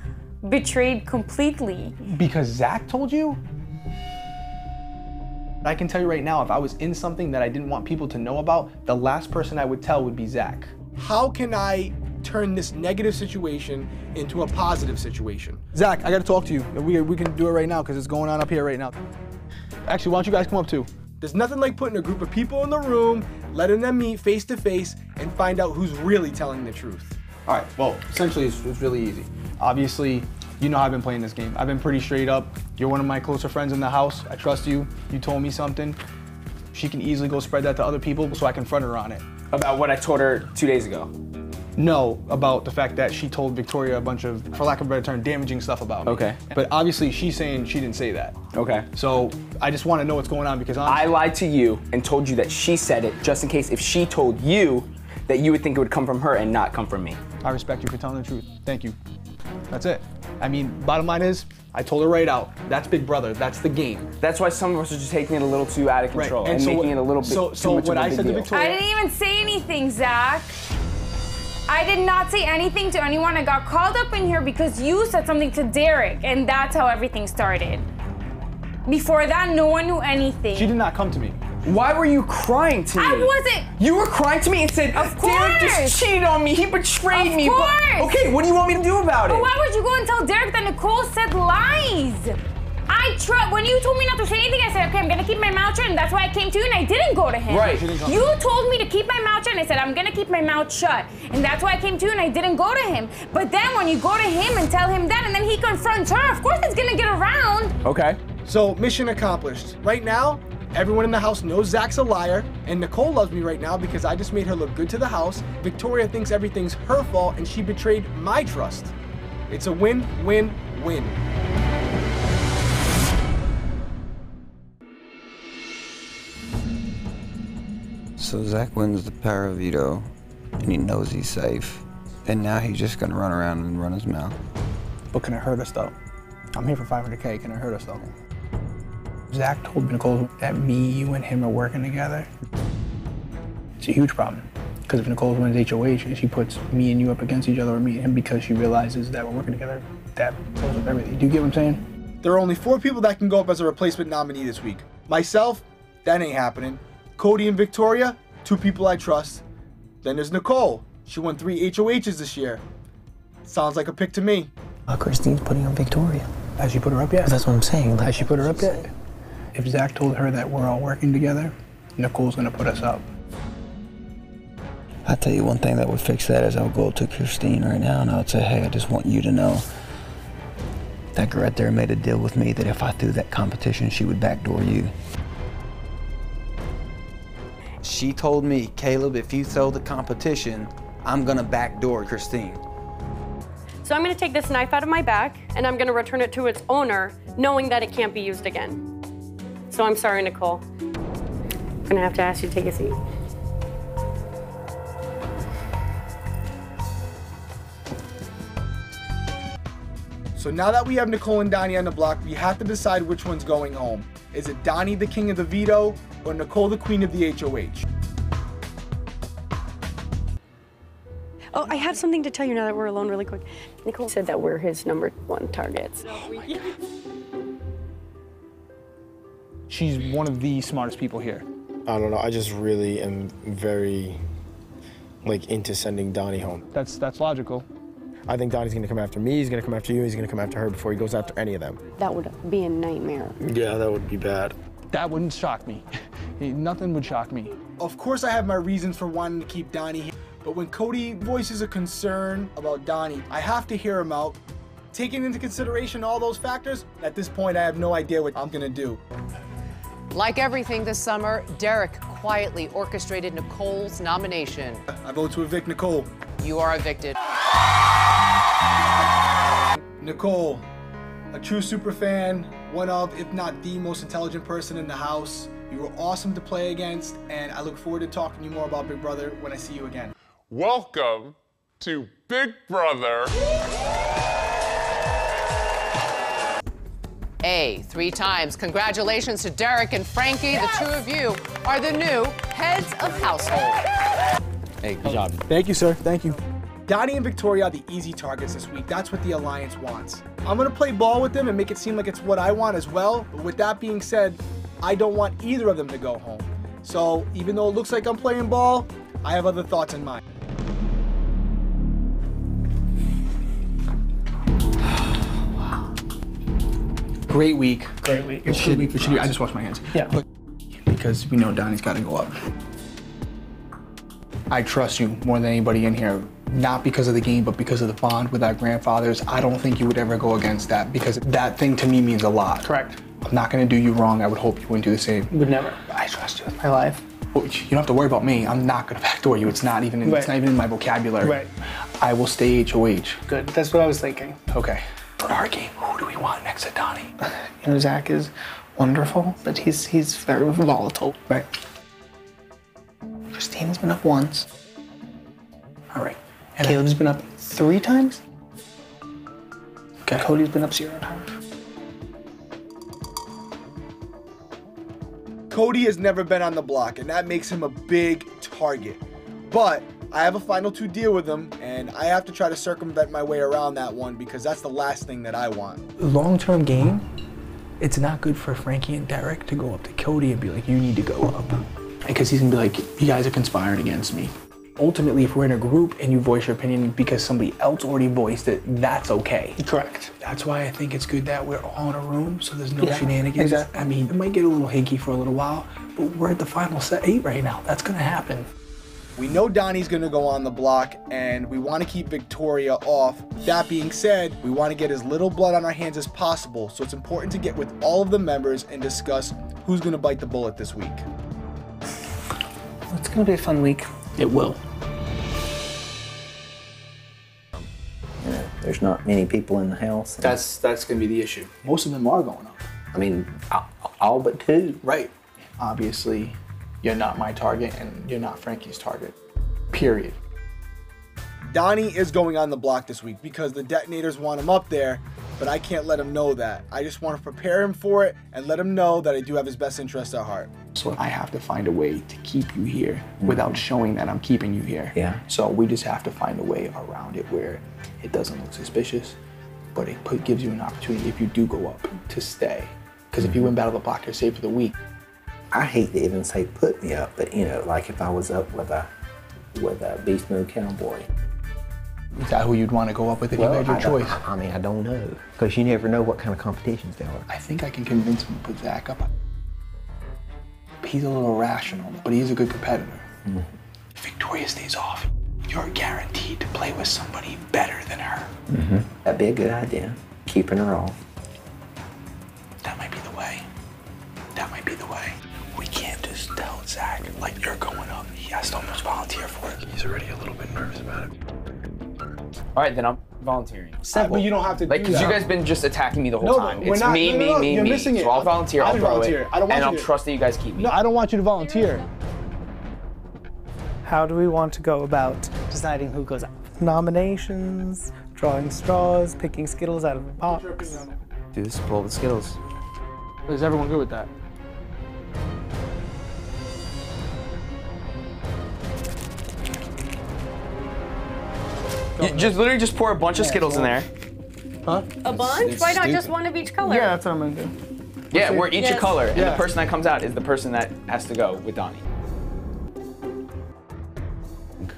betrayed completely. Because Zach told you? I can tell you right now, if I was in something that I didn't want people to know about, the last person I would tell would be Zach. How can I turn this negative situation into a positive situation? Zach, I gotta talk to you. We can do it right now because it's going on up here right now. Actually, why don't you guys come up too? There's nothing like putting a group of people in the room, letting them meet face to face, and find out who's really telling the truth. All right, well, essentially it's really easy. Obviously, you know how I've been playing this game. I've been pretty straight up. You're one of my closer friends in the house. I trust you. You told me something. She can easily go spread that to other people, so I confront her on it. About what I told her 2 days ago? No, about the fact that she told Victoria a bunch of, for lack of a better term, damaging stuff about me. Okay. But obviously she's saying she didn't say that. Okay. So I just want to know what's going on because honestly, I lied to you and told you that she said it just in case if she told you that you would think it would come from her and not come from me. I respect you for telling the truth. Thank you. That's it. I mean, bottom line is, I told her right out. That's Big Brother. That's the game. That's why some of us are just taking it a little too out of control and so making it a little bit too much of a big deal. I didn't even say anything, Zach. I did not say anything to anyone. I got called up in here because you said something to Derrick, and that's how everything started. Before that, no one knew anything. She did not come to me. Why were you crying to me? I wasn't. You were crying to me and said, Derrick just cheated on me. He betrayed me. Of course. Okay, what do you want me to do about it? But why would you go and tell Derrick that Nicole said lies? When you told me not to say anything, I said, okay, I'm gonna keep my mouth shut, and that's why I came to you, and I didn't go to him. Right. You told me to keep my mouth shut, and I said, I'm gonna keep my mouth shut, and that's why I came to you, and I didn't go to him. But then when you go to him and tell him that, and then he confronts her, of course it's gonna get around. Okay. So, mission accomplished. Right now, everyone in the house knows Zach's a liar, and Nicole loves me right now because I just made her look good to the house. Victoria thinks everything's her fault, and she betrayed my trust. It's a win-win-win. So Zach wins the power of veto, and he knows he's safe. And now he's just gonna run around and run his mouth. But can it hurt us though? I'm here for 500K, can it hurt us though? Zach told Nicole that me, you, and him are working together. It's a huge problem. Because if Nicole wins HOH and she puts me and you up against each other, or me and him, because she realizes that we're working together, that blows up everything. Do you get what I'm saying? There are only 4 people that can go up as a replacement nominee this week. Myself, that ain't happening. Cody and Victoria, 2 people I trust. Then there's Nicole. She won 3 HOHs this year. Sounds like a pick to me. Christine's putting on Victoria. Has she put her up yet? That's what I'm saying. Has she put her up yet? If Zach told her that we're all working together, Nicole's gonna put us up. I'll tell you one thing that would fix that is I'll go up to Christine right now and I'll say, hey, I just want you to know that girl right there made a deal with me that if I threw that competition, she would backdoor you. She told me, Caleb, if you throw the competition, I'm gonna backdoor Christine. So I'm gonna take this knife out of my back and I'm gonna return it to its owner, knowing that it can't be used again. So I'm sorry, Nicole. I'm gonna have to ask you to take a seat. So now that we have Nicole and Donnie on the block, we have to decide which one's going home. Is it Donnie, the king of the veto, or Nicole, the queen of the HOH? Oh, I have something to tell you now that we're alone really quick. Nicole said that we're his #1 targets. She's one of the smartest people here. I don't know, I just really am very, into sending Donnie home. That's logical. I think Donnie's gonna come after me, he's gonna come after you, he's gonna come after her before he goes after any of them. That would be a nightmare. Yeah, that would be bad. That wouldn't shock me. Nothing would shock me. Of course I have my reasons for wanting to keep Donnie here, but when Cody voices a concern about Donnie, I have to hear him out. Taking into consideration all those factors, at this point I have no idea what I'm gonna do. Like everything this summer, Derrick quietly orchestrated Nicole's nomination. I vote to evict Nicole. You are evicted. Nicole, a true super fan, one of, if not the most intelligent person in the house. You were awesome to play against, and I look forward to talking to you more about Big Brother when I see you again. Welcome to Big Brother. A, 3 times. Congratulations to Derrick and Frankie. Yes! The 2 of you are the new heads of household. Hey, good job. Thank you, sir. Thank you. Donnie and Victoria are the easy targets this week. That's what the Alliance wants. I'm gonna play ball with them and make it seem like it's what I want as well. But with that being said, I don't want either of them to go home. So even though it looks like I'm playing ball, I have other thoughts in mind. Great week. Great week. It's a good week for Shitty. I just washed my hands. Yeah. Look, because we know Donnie's got to go up. I trust you more than anybody in here, not because of the game, but because of the bond with our grandfathers. I don't think you would ever go against that because that thing to me means a lot. Correct. I'm not going to do you wrong. I would hope you wouldn't do the same. Would never. I trust you with my life. Well, you don't have to worry about me. I'm not going to backdoor you. It's not even in, it's not even in my vocabulary. Right. I will stay HOH. Good. That's what I was thinking. Okay. For our game, who do we want next to Donnie? You know, Zach is wonderful, but he's very volatile. Right. Christine's been up once. All right. And Caleb's been up 3 times? Okay. Cody's been up 0 times. Cody has never been on the block, and that makes him a big target. But I have a final 2 deal with him, and I have to try to circumvent my way around that one because that's the last thing that I want. Long-term game, it's not good for Frankie and Derrick to go up to Cody and be like, you need to go up. Because he's gonna be like, you guys are conspiring against me. Ultimately, if we're in a group and you voice your opinion because somebody else already voiced it, that's okay. Correct. That's why I think it's good that we're all in a room so there's no Yeah, shenanigans. exactly. I mean, it might get a little hinky for a little while, but we're at the final 8 right now. That's gonna happen. We know Donnie's gonna go on the block, and we want to keep Victoria off. That being said, we want to get as little blood on our hands as possible, so it's important to get with all of the members and discuss who's gonna bite the bullet this week. It's gonna be a fun week. It will. You know, there's not many people in the house. That's gonna be the issue. Most of them are going up. I mean, all but 2. Right. Obviously, you're not my target and you're not Frankie's target. Period. Donnie is going on the block this week because the detonators want him up there, but I can't let him know that. I just want to prepare him for it and let him know that I do have his best interest at heart. So I have to find a way to keep you here without showing that I'm keeping you here. Yeah. So we just have to find a way around it where it doesn't look suspicious, but it gives you an opportunity if you do go up to stay. Because if you win Battle of the Block, you're safe for the week. I hate to even say put me up, but you know, like if I was up with a Beast Mode Cowboy. Is that who you'd want to go up with if you had your choice? I mean, I don't know, because you never know what kind of competitions there are. I think I can convince him to put Zach up. He's a little irrational, but he's a good competitor. If Victoria stays off, you're guaranteed to play with somebody better than her. That'd be a good idea, keeping her off. That might be the way. That might be the way. We can't just tell Zach, like, you're going up. He has to almost volunteer for it. He's already a little bit nervous about it. All right, then I'm volunteering. But you don't have to Like, do because that. you guys been just attacking me the whole No, time. we're It's not- me, no, no, me, you're me. missing it. So I'll volunteer, I I'll didn't throw volunteer. it, I don't want and you I'll to- trust that you guys keep me. No, I don't want you to volunteer. How do we want to go about deciding who goes out? Nominations, drawing straws, picking Skittles out of a box. Do this, pull the Skittles. Is everyone good with that? You just literally just pour a bunch of Skittles in there. Huh? A bunch? Why not just one of each color? Yeah, that's what I'm gonna do. Yeah, we're each a Yes. color, and Yeah. the person that comes out is the person that has to go with Donnie.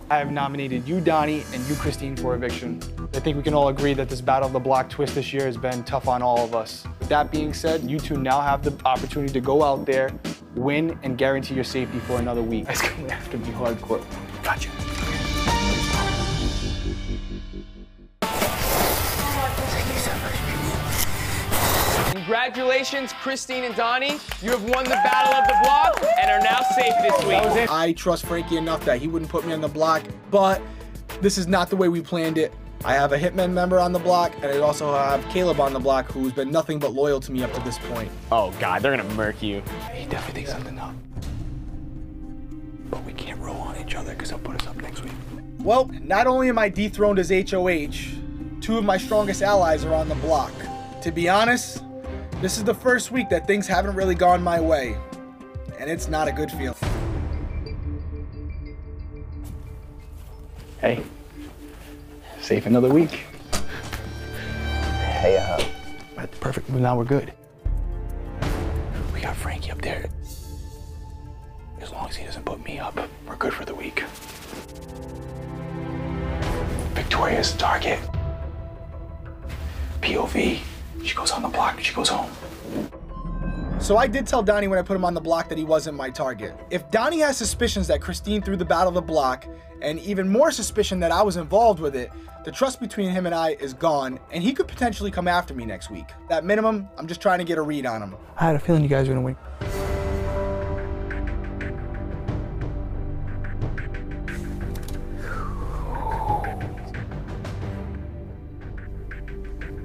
I have nominated you, Donnie, and you, Christine, for eviction. I think we can all agree that this Battle of the Block twist this year has been tough on all of us. With that being said, you two now have the opportunity to go out there, win, and guarantee your safety for another week. That's going to have to be hardcore. Gotcha. Congratulations, Christine and Donnie. You have won the Battle of the Block and are now safe this week. I trust Frankie enough that he wouldn't put me on the block, but this is not the way we planned it. I have a Hitmen member on the block, and I also have Caleb on the block, who's been nothing but loyal to me up to this point. Oh God, they're gonna murk you. He definitely thinks something up. But we can't roll on each other because he'll put us up next week. Well, not only am I dethroned as HOH, 2 of my strongest allies are on the block. To be honest, this is the first week that things haven't really gone my way, and it's not a good feeling. Hey, safe another week. Hey, That's perfect. Now we're good. We got Frankie up there. As long as he doesn't put me up, we're good for the week. Victoria's the target. POV. She goes on the block and she goes home. So I did tell Donnie when I put him on the block that he wasn't my target. If Donnie has suspicions that Christine threw the Battle of the Block, and even more suspicion that I was involved with it, the trust between him and I is gone, and he could potentially come after me next week. At minimum, I'm just trying to get a read on him. I had a feeling you guys were going to win.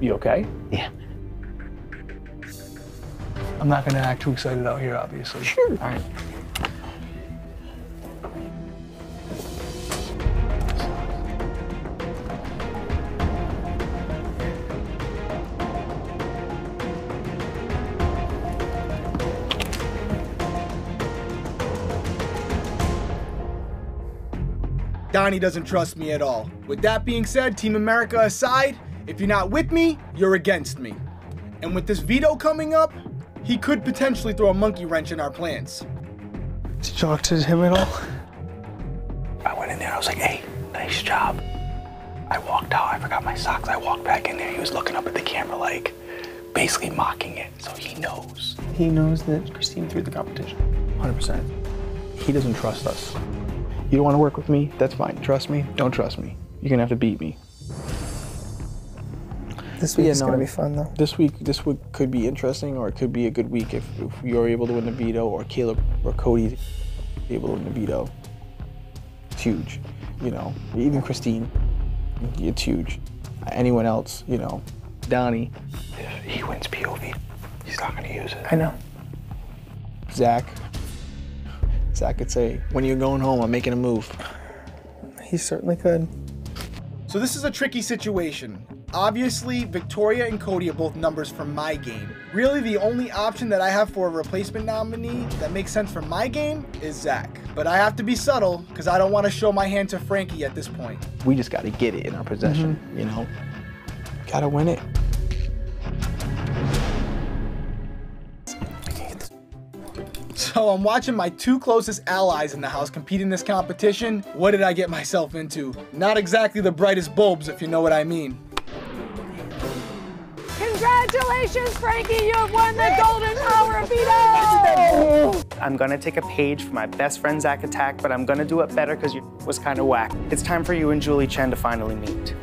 You okay? Yeah. I'm not going to act too excited out here, obviously. Sure. All right. Donnie doesn't trust me at all. With that being said, Team America aside, if you're not with me, you're against me. And with this veto coming up, he could potentially throw a monkey wrench in our plans. Did you talk to him at all? I went in there. I was like, hey, nice job. I walked out. I forgot my socks. I walked back in there. He was looking up at the camera like, basically mocking it. So he knows. He knows that Christine threw the competition. 100%. He doesn't trust us. You don't want to work with me? That's fine. Trust me? Don't trust me. You're going to have to beat me. This week is going to be fun, though. This week could be interesting, or it could be a good week if you're able to win the veto, or Caleb or Cody able to win the veto. It's huge, you know. Even Christine, it's huge. Anyone else, you know. Donnie. If he wins POV, he's not going to use it. I know. Zach could say, when you're going home, I'm making a move. He certainly could. So this is a tricky situation. Obviously, Victoria and Cody are both numbers for my game. Really, the only option that I have for a replacement nominee that makes sense for my game is Zach. But I have to be subtle, because I don't want to show my hand to Frankie at this point. We just got to get it in our possession, you know? Gotta win it. So I'm watching my two closest allies in the house compete in this competition. What did I get myself into? Not exactly the brightest bulbs, if you know what I mean. Congratulations, Frankie, you have won the Golden Power Veto! I'm gonna take a page from my best friend Zach Attack, but I'm gonna do it better because you was kind of whack. It's time for you and Julie Chen to finally meet.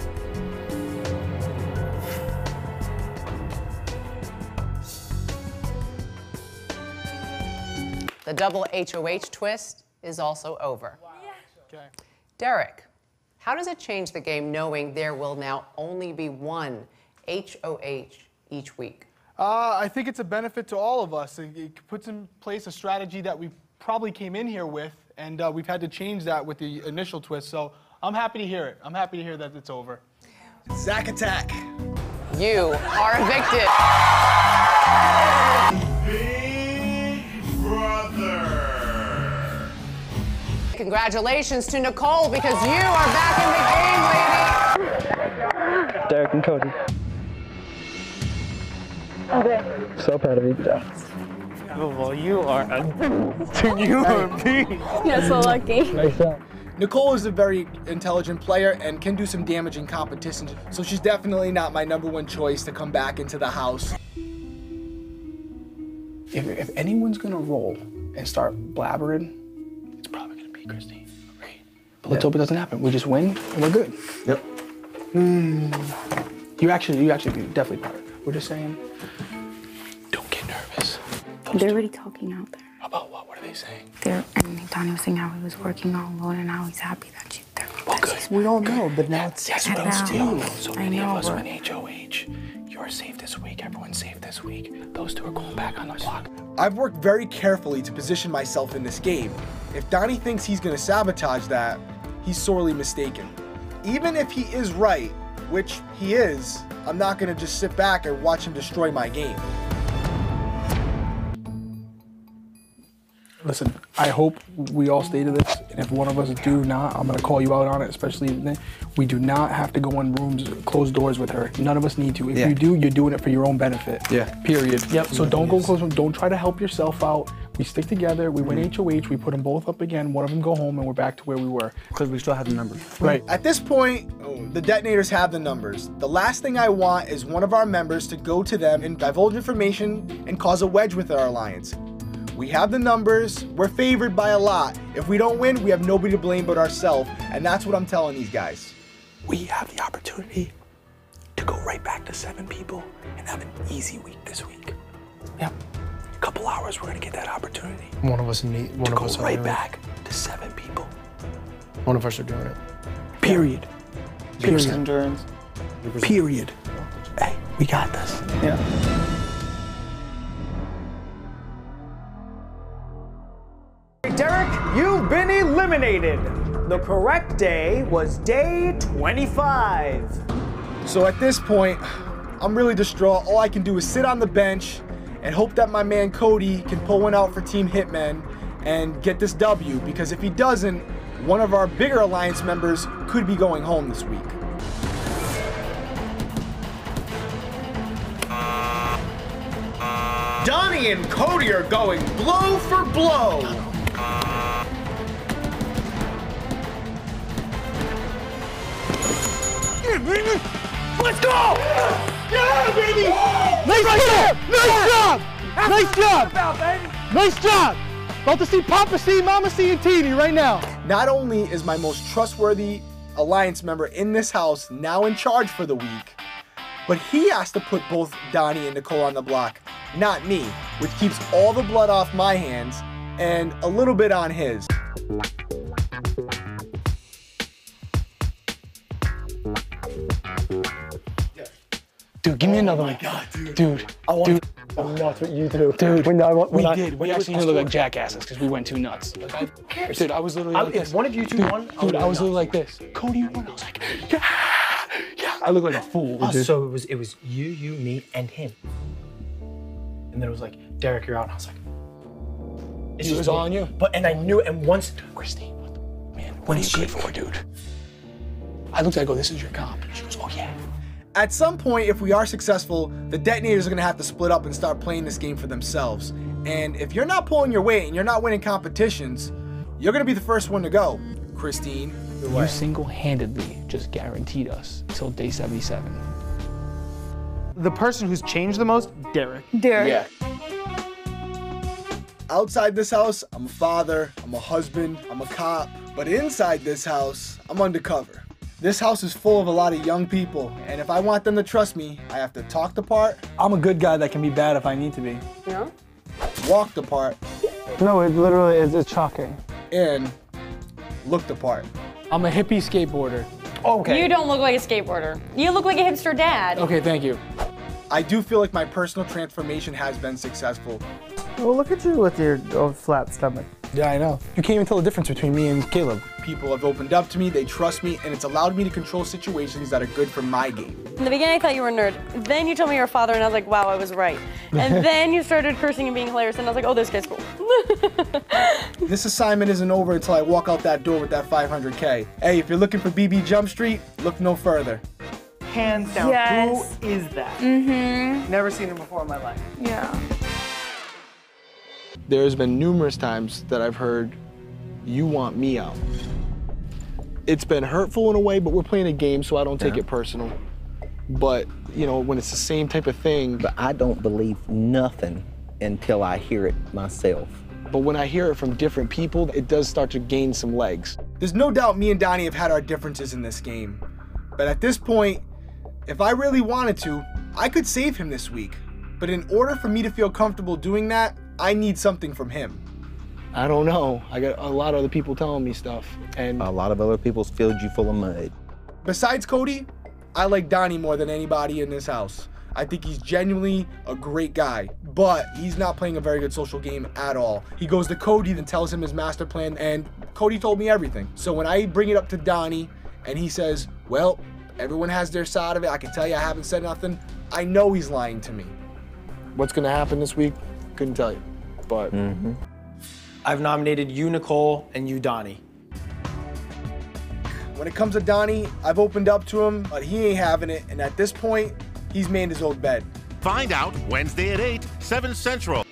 The double HOH twist is also over. Okay. Derrick, how does it change the game knowing there will now only be one HOH each week? I think it's a benefit to all of us. It puts in place a strategy that we probably came in here with, and we've had to change that with the initial twist. So I'm happy to hear it. I'm happy to hear that it's over. Zach Attack. You are evicted. Congratulations to Nicole, because you are back in the game, lady. Derrick and Cody. Okay. So proud of you, Derrick. Oh, well, you are a beast. You're so lucky. Nice job. Nicole is a very intelligent player and can do some damage in competitions, so she's definitely not my #1 choice to come back into the house. If anyone's gonna roll and start blabbering, it's probably gonna be Christine, right? But let's hope it doesn't happen. We just win and we're good. Yep. You actually definitely part of it. We're just saying, don't get nervous. They're already talking out there. About what? What are they saying? Donnie was saying how he was working all alone and now he's happy that you. Well, good. We all know, but now it's That's what else do. So many of us but... went HOH. You're safe this week. Everyone's safe this week. Those two are going back on the block. I've worked very carefully to position myself in this game. If Donnie thinks he's gonna sabotage that, he's sorely mistaken. Even if he is right, which he is, I'm not gonna just sit back and watch him destroy my game. Listen, I hope we all stay to this, and if one of us do not, I'm gonna call you out on it, especially then. We do not have to go in rooms, close doors with her. None of us need to. If you do, you're doing it for your own benefit. Yeah. Period. Yep, so don't go close, don't try to help yourself out. We stick together, we win HOH, we put them both up again, one of them go home, and we're back to where we were. Because we still have the numbers. Right. At this point, the detonators have the numbers. The last thing I want is one of our members to go to them and divulge information and cause a wedge with our alliance. We have the numbers, we're favored by a lot. If we don't win, we have nobody to blame but ourselves, and that's what I'm telling these guys. We have the opportunity to go right back to 7 people and have an easy week this week. Yep. A couple hours, we're gonna get that opportunity. One of us need to go right back to 7 people. One of us are doing it. Period. Period. Endurance. Period. Hey, we got this. Yeah. Derrick, you've been eliminated. The correct day was day 25. So at this point, I'm really distraught. All I can do is sit on the bench and hope that my man Cody can pull one out for Team Hitmen and get this W, because if he doesn't, one of our bigger alliance members could be going home this week. Donnie and Cody are going blow for blow. baby! Let's go! Yeah, baby! Nice job! Nice job! Nice job! Nice job! About to see Papa C, Mama C, and Teeny right now. Not only is my most trustworthy alliance member in this house now in charge for the week, but he has to put both Donnie and Nicole on the block, not me, which keeps all the blood off my hands and a little bit on his. Dude, give me another one. God, dude. I want dude. That's what you do. Dude, we did. We actually looked like jackasses because we went too nuts. Like, Who cares? Dude, I was literally like this. If one of you two won, Dude, I was literally like this. Cody, you won. I was like, yeah, yeah. I look like a fool. Oh, so it was you, me, and him. And then it was like, Derrick, you're out. And I was like, It was all on you. But and I knew, and once Christine, what are you good for, dude? I looked at her, I go, this is your comp. She goes, oh yeah. At some point, if we are successful, the detonators are gonna have to split up and start playing this game for themselves. And if you're not pulling your weight and you're not winning competitions, you're gonna be the first one to go. Christine, you single-handedly just guaranteed us till day 77. The person who's changed the most, Derrick. Derrick. Yeah. Outside this house, I'm a father, I'm a husband, I'm a cop. But inside this house, I'm undercover. This house is full of a lot of young people, and if I want them to trust me, I have to talk the part. I'm a good guy that can be bad if I need to be. Yeah? Walk the part. No, it literally is. It's shocking. And look the part. I'm a hippie skateboarder. Okay. You don't look like a skateboarder. You look like a hipster dad. Okay, thank you. I do feel like my personal transformation has been successful. Well, look at you with your flat stomach. Yeah, I know. You can't even tell the difference between me and Caleb. People have opened up to me, they trust me, and it's allowed me to control situations that are good for my game. In the beginning, I thought you were a nerd. Then you told me you're a father, and I was like, wow, I was right. And then you started cursing and being hilarious, and I was like, oh, this guy's cool. This assignment isn't over until I walk out that door with that 500K. Hey, if you're looking for BB Jump Street, look no further. Hands down, Yes. who is that? Mm-hmm. Never seen him before in my life. Yeah. There's been numerous times that I've heard, you want me out. It's been hurtful in a way, but we're playing a game, so I don't take it personal. But, you know, when it's the same type of thing. But I don't believe nothing until I hear it myself. But when I hear it from different people, it does start to gain some legs. There's no doubt me and Donnie have had our differences in this game. But at this point, if I really wanted to, I could save him this week. But in order for me to feel comfortable doing that, I need something from him. I don't know. I got a lot of other people telling me stuff. And a lot of other people's filled you full of mud. Besides Cody, I like Donnie more than anybody in this house. I think he's genuinely a great guy, but he's not playing a very good social game at all. He goes to Cody, then tells him his master plan, and Cody told me everything. So when I bring it up to Donnie, and he says, well, everyone has their side of it, I can tell you I haven't said nothing, I know he's lying to me. What's gonna happen this week? Couldn't tell you, but. I've nominated you, Nicole, and you, Donnie. When it comes to Donnie, I've opened up to him, but he ain't having it, and at this point, he's made his own bed. Find out Wednesday at 8, 7 Central.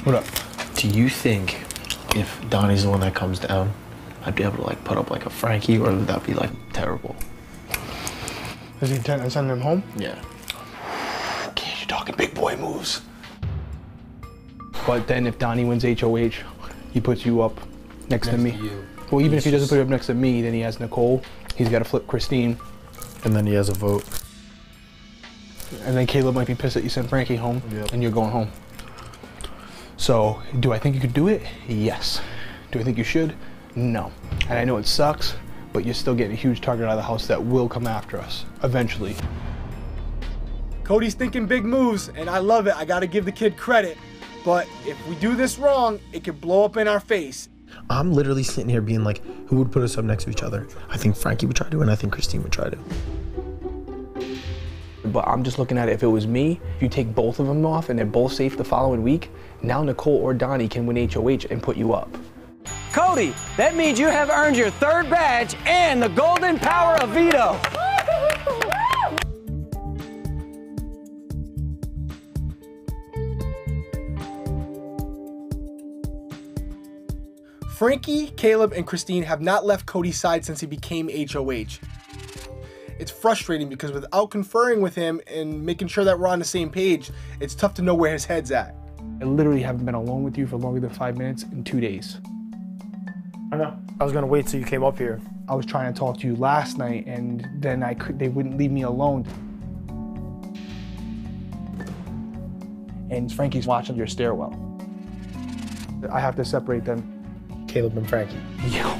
What up? Do you think if Donnie's the one that comes down, I'd be able to like put up like a Frankie, or would that be like terrible? Is he intending on sending him home? Yeah. Okay, you're talking big boy moves. But then if Donnie wins HOH, he puts you up next to me. Well, even if he doesn't put you up next to me, then he has Nicole. He's got to flip Christine. And then he has a vote. And then Caleb might be pissed that you sent Frankie home, and you're going home. So, do I think you could do it? Yes. Do I think you should? No. And I know it sucks, but you're still getting a huge target out of the house that will come after us, eventually. Cody's thinking big moves, and I love it. I gotta give the kid credit. But if we do this wrong, it could blow up in our face. I'm literally sitting here being like, who would put us up next to each other? I think Frankie would try to, and I think Christine would try to. But I'm just looking at it, if it was me, if you take both of them off and they're both safe the following week, now Nicole or Donnie can win HOH and put you up. Cody, that means you have earned your 3rd badge and the golden power of veto. Frankie, Caleb, and Christine have not left Cody's side since he became HOH. It's frustrating because without conferring with him and making sure that we're on the same page, it's tough to know where his head's at. I literally haven't been alone with you for longer than 5 minutes in 2 days. I know. I was gonna wait till you came up here. I was trying to talk to you last night, and then they wouldn't leave me alone. And Frankie's watching your stairwell. I have to separate them. Caleb and Frankie. Yeah.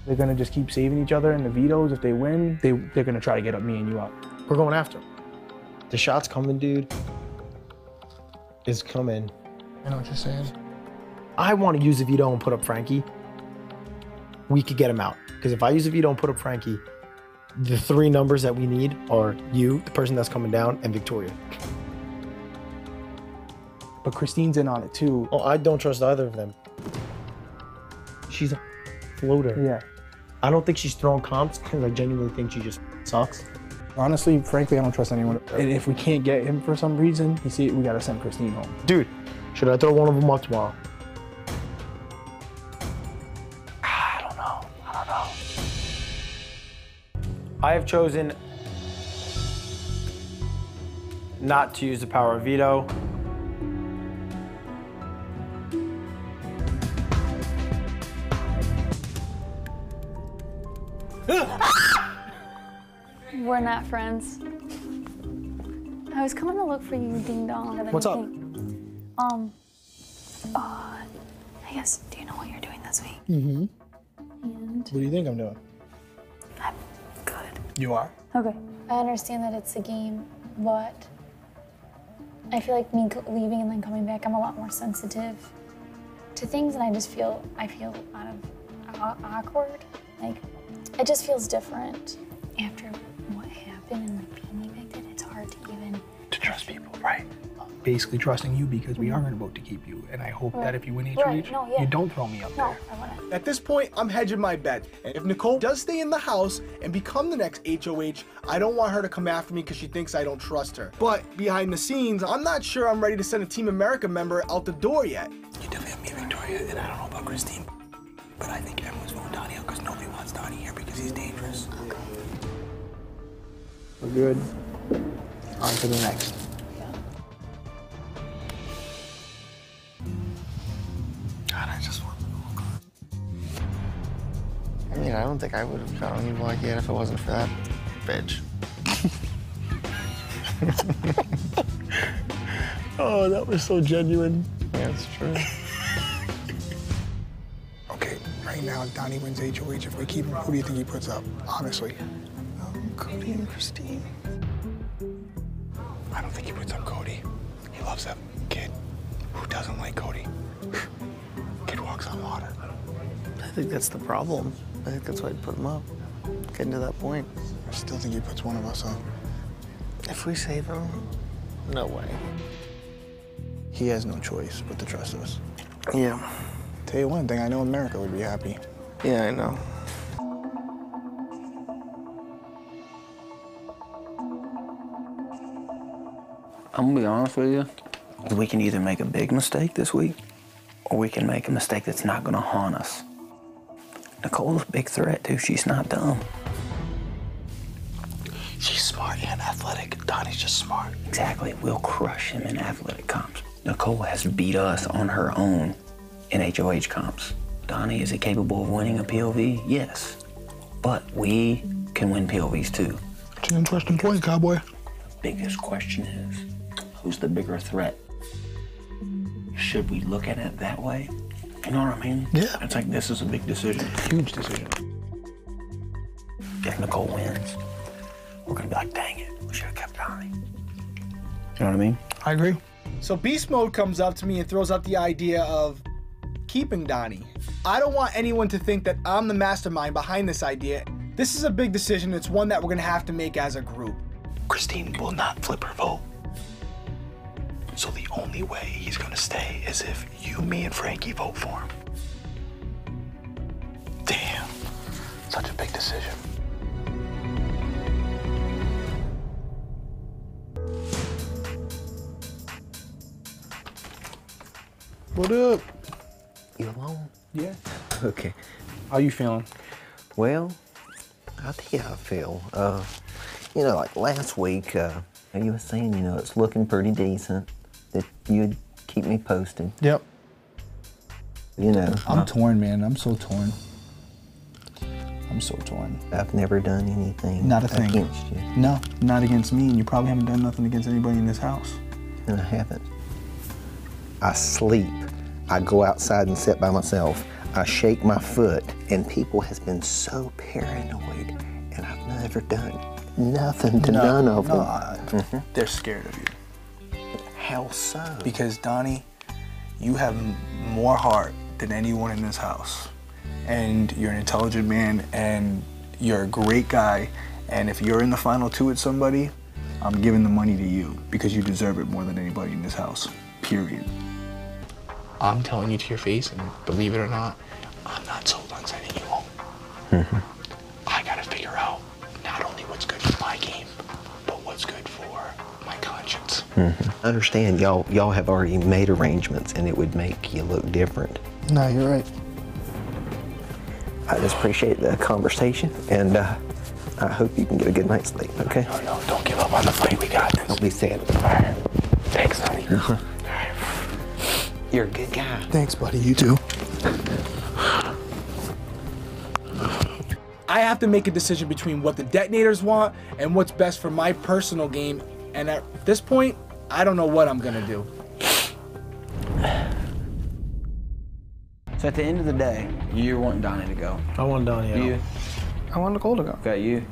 They're gonna just keep saving each other in the vetoes. If they win, they're gonna try to get me and you up. We're going after him. The shot's coming, dude. It's coming. I know what you're saying. I want to use a veto and put up Frankie. We could get him out. Because if I use a veto and put up Frankie, the 3 numbers that we need are you, the person that's coming down, and Victoria. But Christine's in on it too. Oh, I don't trust either of them. She's a floater. Yeah. I don't think she's throwing comps because I genuinely think she just sucks. Honestly, frankly, I don't trust anyone. And if we can't get him for some reason, we gotta send Christine home. Dude, should I throw one of them up tomorrow? I don't know. I have chosen not to use the power of veto. We're not friends. I was coming to look for you, ding dong. What's up? I guess, do you know what you're doing this week? Mm-hmm. And? What do you think I'm doing? I'm good. You are? Okay. I understand that it's a game, but I feel like me leaving and then coming back, I'm a lot more sensitive to things, and I feel out of awkward. Like, it just feels different. After what happened and like being evicted, it's hard to even trust people, right? Basically trusting you because we are going to vote to keep you, and I hope that if you win HOH, you don't throw me up there. I wouldn't. At this point, I'm hedging my bet. And if Nicole does stay in the house and become the next HOH, I don't want her to come after me because she thinks I don't trust her. But behind the scenes, I'm not sure I'm ready to send a Team America member out the door yet. You definitely have me, Victoria, and I don't know about Christine, but I think everyone's voting Donnie out because nobody wants Donnie here because he's dangerous. We're good. On to the next. God, I just want to go. I mean, I don't think I would have gone on you like that if it wasn't for that bitch. Oh, that was so genuine. Yeah, it's true. Okay, right now, Donnie wins HOH. If we keep him, who do you think he puts up? Honestly. Cody and Christine. I don't think he puts up Cody. He loves that kid. Who doesn't like Cody? Kid walks on water. I think that's the problem. I think that's why I'd put him up. Getting to that point. I still think he puts one of us up. If we save him, no way. He has no choice but to trust us. Yeah. Tell you one thing, I know America would be happy. Yeah, I know. I'm gonna be honest with you. We can either make a big mistake this week, or we can make a mistake that's not gonna haunt us. Nicole's a big threat, too. She's not dumb. She's smart and athletic. Donnie's just smart. Exactly. We'll crush him in athletic comps. Nicole has beat us on her own in HOH comps. Donnie, is he capable of winning a POV? Yes. But we can win POVs, too. It's an interesting point, Cowboy. The biggest question is, who's the bigger threat? Should we look at it that way? You know what I mean? Yeah. It's like this is a big decision. Huge decision. If Nicole wins, we're gonna be like, dang it, we should have kept Donnie. You know what I mean? I agree. So Beast Mode comes up to me and throws out the idea of keeping Donnie. I don't want anyone to think that I'm the mastermind behind this idea. This is a big decision. It's one that we're gonna have to make as a group. Christine will not flip her vote. So the only way he's gonna stay is if you, me, and Frankie vote for him. Damn, such a big decision. What up? You alone? Yeah. Okay. How you feeling? Well, I'll tell you how I feel. You know, like last week, you were saying, you know, it's looking pretty decent, that you'd keep me posted. Yep. You know. I'm torn, man. I'm so torn. I'm so torn. I've never done anything Not a thing. against you. No, not against me, and you probably haven't done nothing against anybody in this house. And I haven't. I sleep. I go outside and sit by myself. I shake my foot, and people has been so paranoid, and I've never done nothing to none of them. They're scared of you. How so? Because, Donnie, you have more heart than anyone in this house. And you're an intelligent man, and you're a great guy. And if you're in the final two with somebody, I'm giving the money to you because you deserve it more than anybody in this house, period. I'm telling you to your face, and believe it or not, I'm not sold on sending you home. I gotta figure out not only what's good for my game, but what's good for my conscience. I understand y'all have already made arrangements, and it would make you look different. No, you're right. I just appreciate the conversation, and I hope you can get a good night's sleep, okay? No, don't give up on the fight. We got this. Don't be sad. All right. Thanks, honey. You're a good guy. Thanks, buddy. You too. I have to make a decision between what the detonators want and what's best for my personal game, and at this point, I don't know what I'm gonna do. So at the end of the day, you're wanting Donnie to go. I want Donnie out. You? I want Nicole to go. Okay, you?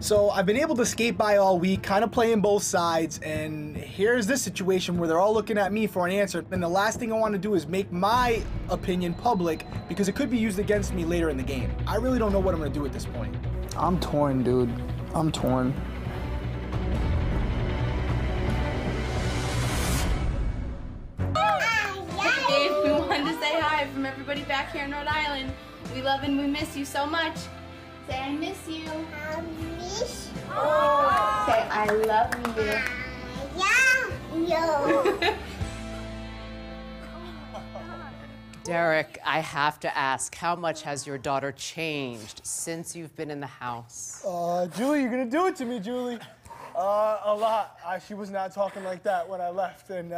So I've been able to skate by all week, kind of playing both sides, and here's this situation where they're all looking at me for an answer, and the last thing I want to do is make my opinion public because it could be used against me later in the game. I really don't know what I'm going to do at this point. I'm torn, dude. I'm torn. Dave, we wanted to say hi from everybody back here in Rhode Island. We love and we miss you so much. Say I miss you. I miss you. Oh. Say I love you. Yeah. Derrick, I have to ask, how much has your daughter changed since you've been in the house? Julie, you're gonna do it to me, Julie. A lot. She was not talking like that when I left, and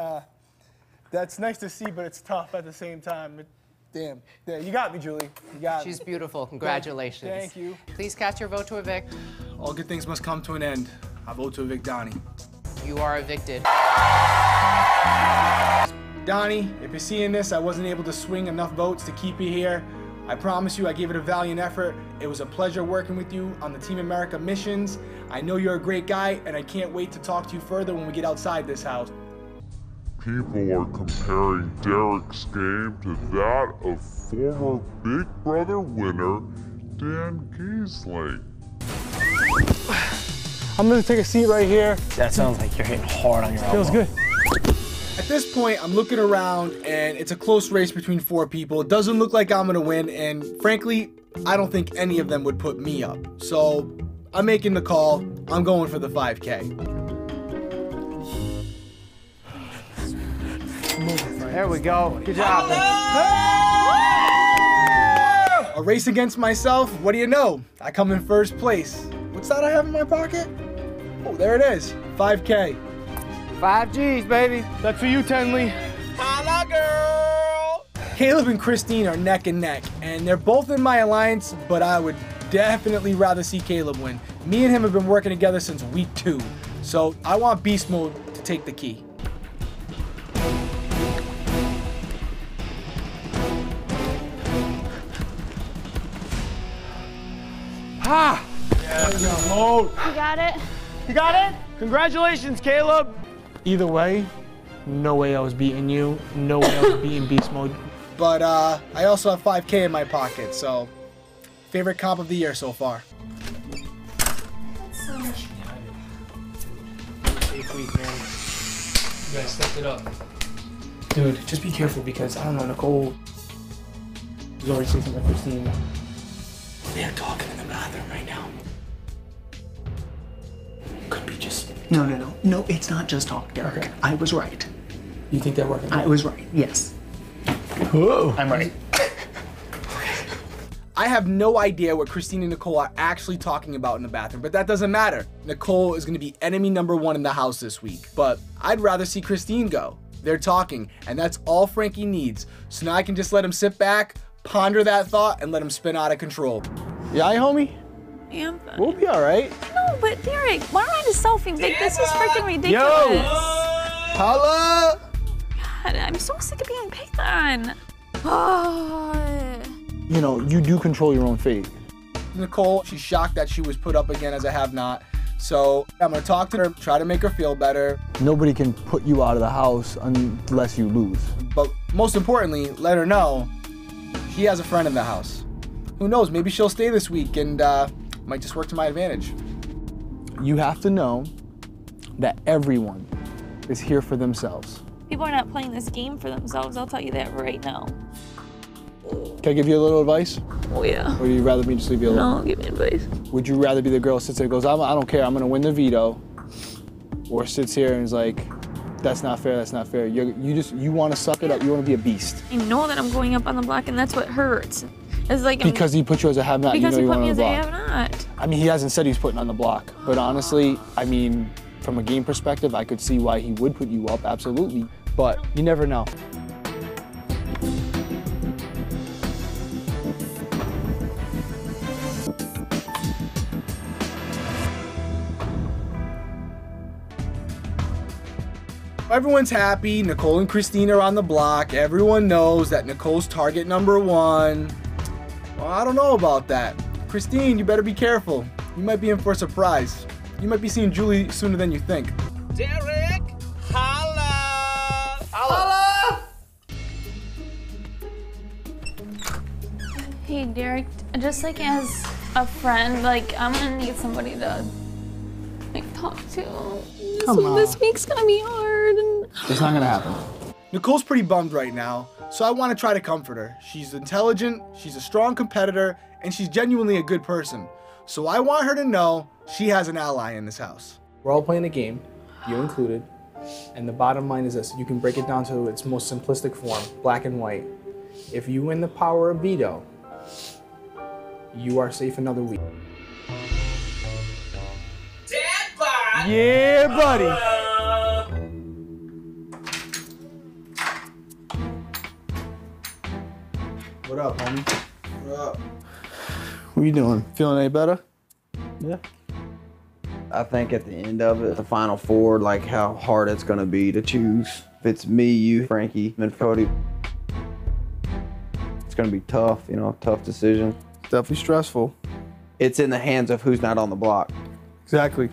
that's nice to see, but it's tough at the same time. Damn. Yeah, you got me, Julie. You got me. She's beautiful. Congratulations. Thank you. Please cast your vote to evict. All good things must come to an end. I vote to evict Donnie. You are evicted. Donnie, if you're seeing this, I wasn't able to swing enough votes to keep you here. I promise you I gave it a valiant effort. It was a pleasure working with you on the Team America missions. I know you're a great guy, and I can't wait to talk to you further when we get outside this house. People are comparing Derrick's game to that of former Big Brother winner Dan Giesling. I'm gonna take a seat right here. That sounds like you're hitting hard on your elbow. Feels good. At this point, I'm looking around, and it's a close race between 4 people. It doesn't look like I'm gonna win, and frankly, I don't think any of them would put me up. So I'm making the call. I'm going for the 5K. There we go. Good job. A race against myself? What do you know? I come in first place. What's that I have in my pocket? Oh, there it is. 5K. 5 G's, baby. That's for you, Tenley. Holla, girl! Caleb and Christine are neck and neck, and they're both in my alliance, but I would definitely rather see Caleb win. Me and him have been working together since week 2, so I want Beast Mode to take the key. Ha! You got it? You got it? Congratulations, Caleb. Either way, no way I was beating you. No way I was beating Beast Mode. But I also have 5K in my pocket, so favorite comp of the year so far. So much. Safe week, man. You guys stepped it up. Dude, just be careful because I don't know, Nicole is already saying something about Christine. They're talking in the bathroom right now. Could be just... No, it's not just talk, Derrick. Okay. I was right. You think they're working? I was right, yes. Whoa. I'm right. I have no idea what Christine and Nicole are actually talking about in the bathroom, but that doesn't matter. Nicole is gonna be enemy number 1 in the house this week, but I'd rather see Christine go. They're talking, and that's all Frankie needs. So now I can just let him sit back, ponder that thought, and let him spin out of control. Yeah, homie? Yeah. We'll be all right. No, but Derrick, why don't I just selfie big? This is freaking ridiculous. Yo! Holla! God, I'm so sick of being picked on. Oh. You know, you do control your own fate. Nicole, she's shocked that she was put up again as a have-not. So I'm gonna talk to her, try to make her feel better. Nobody can put you out of the house unless you lose. But most importantly, let her know she has a friend in the house. Who knows, maybe she'll stay this week and might just work to my advantage. You have to know that everyone is here for themselves. People are not playing this game for themselves, I'll tell you that right now. Can I give you a little advice? Oh, yeah. Or would you rather me just leave you alone? No, give me advice. Would you rather be the girl who sits there and goes, I don't care, I'm gonna win the veto, or sits here and is like, that's not fair, that's not fair. You wanna suck it up, you wanna be a beast. I know that I'm going up on the block and that's what hurts. It's like Because he put you as a have-not, you know you want on the block. Because he put me as a have-not. I mean, he hasn't said he's putting on the block, but honestly, I mean, from a game perspective, I could see why he would put you up, absolutely, but you never know. Everyone's happy, Nicole and Christine are on the block. Everyone knows that Nicole's target number 1. Well, I don't know about that. Christine, you better be careful. You might be in for a surprise. You might be seeing Julie sooner than you think. Derrick, holla! Holla! Hey, Derrick, just like as a friend, like I'm gonna need somebody to like talk to. This week's gonna be hard. And It's not gonna happen. Nicole's pretty bummed right now, so I want to try to comfort her. She's intelligent, she's a strong competitor, and she's genuinely a good person. So I want her to know she has an ally in this house. We're all playing a game, you included, and the bottom line is this. You can break it down to its most simplistic form, black and white. If you win the power of veto, you are safe another week. Yeah, buddy. What up, homie? What up? What are you doing? Feeling any better? Yeah. I think at the end of it, the final 4, like how hard it's gonna be to choose. If it's me, you, Frankie, and Cody, it's gonna be tough, you know, tough decision. Definitely stressful. It's in the hands of who's not on the block. Exactly.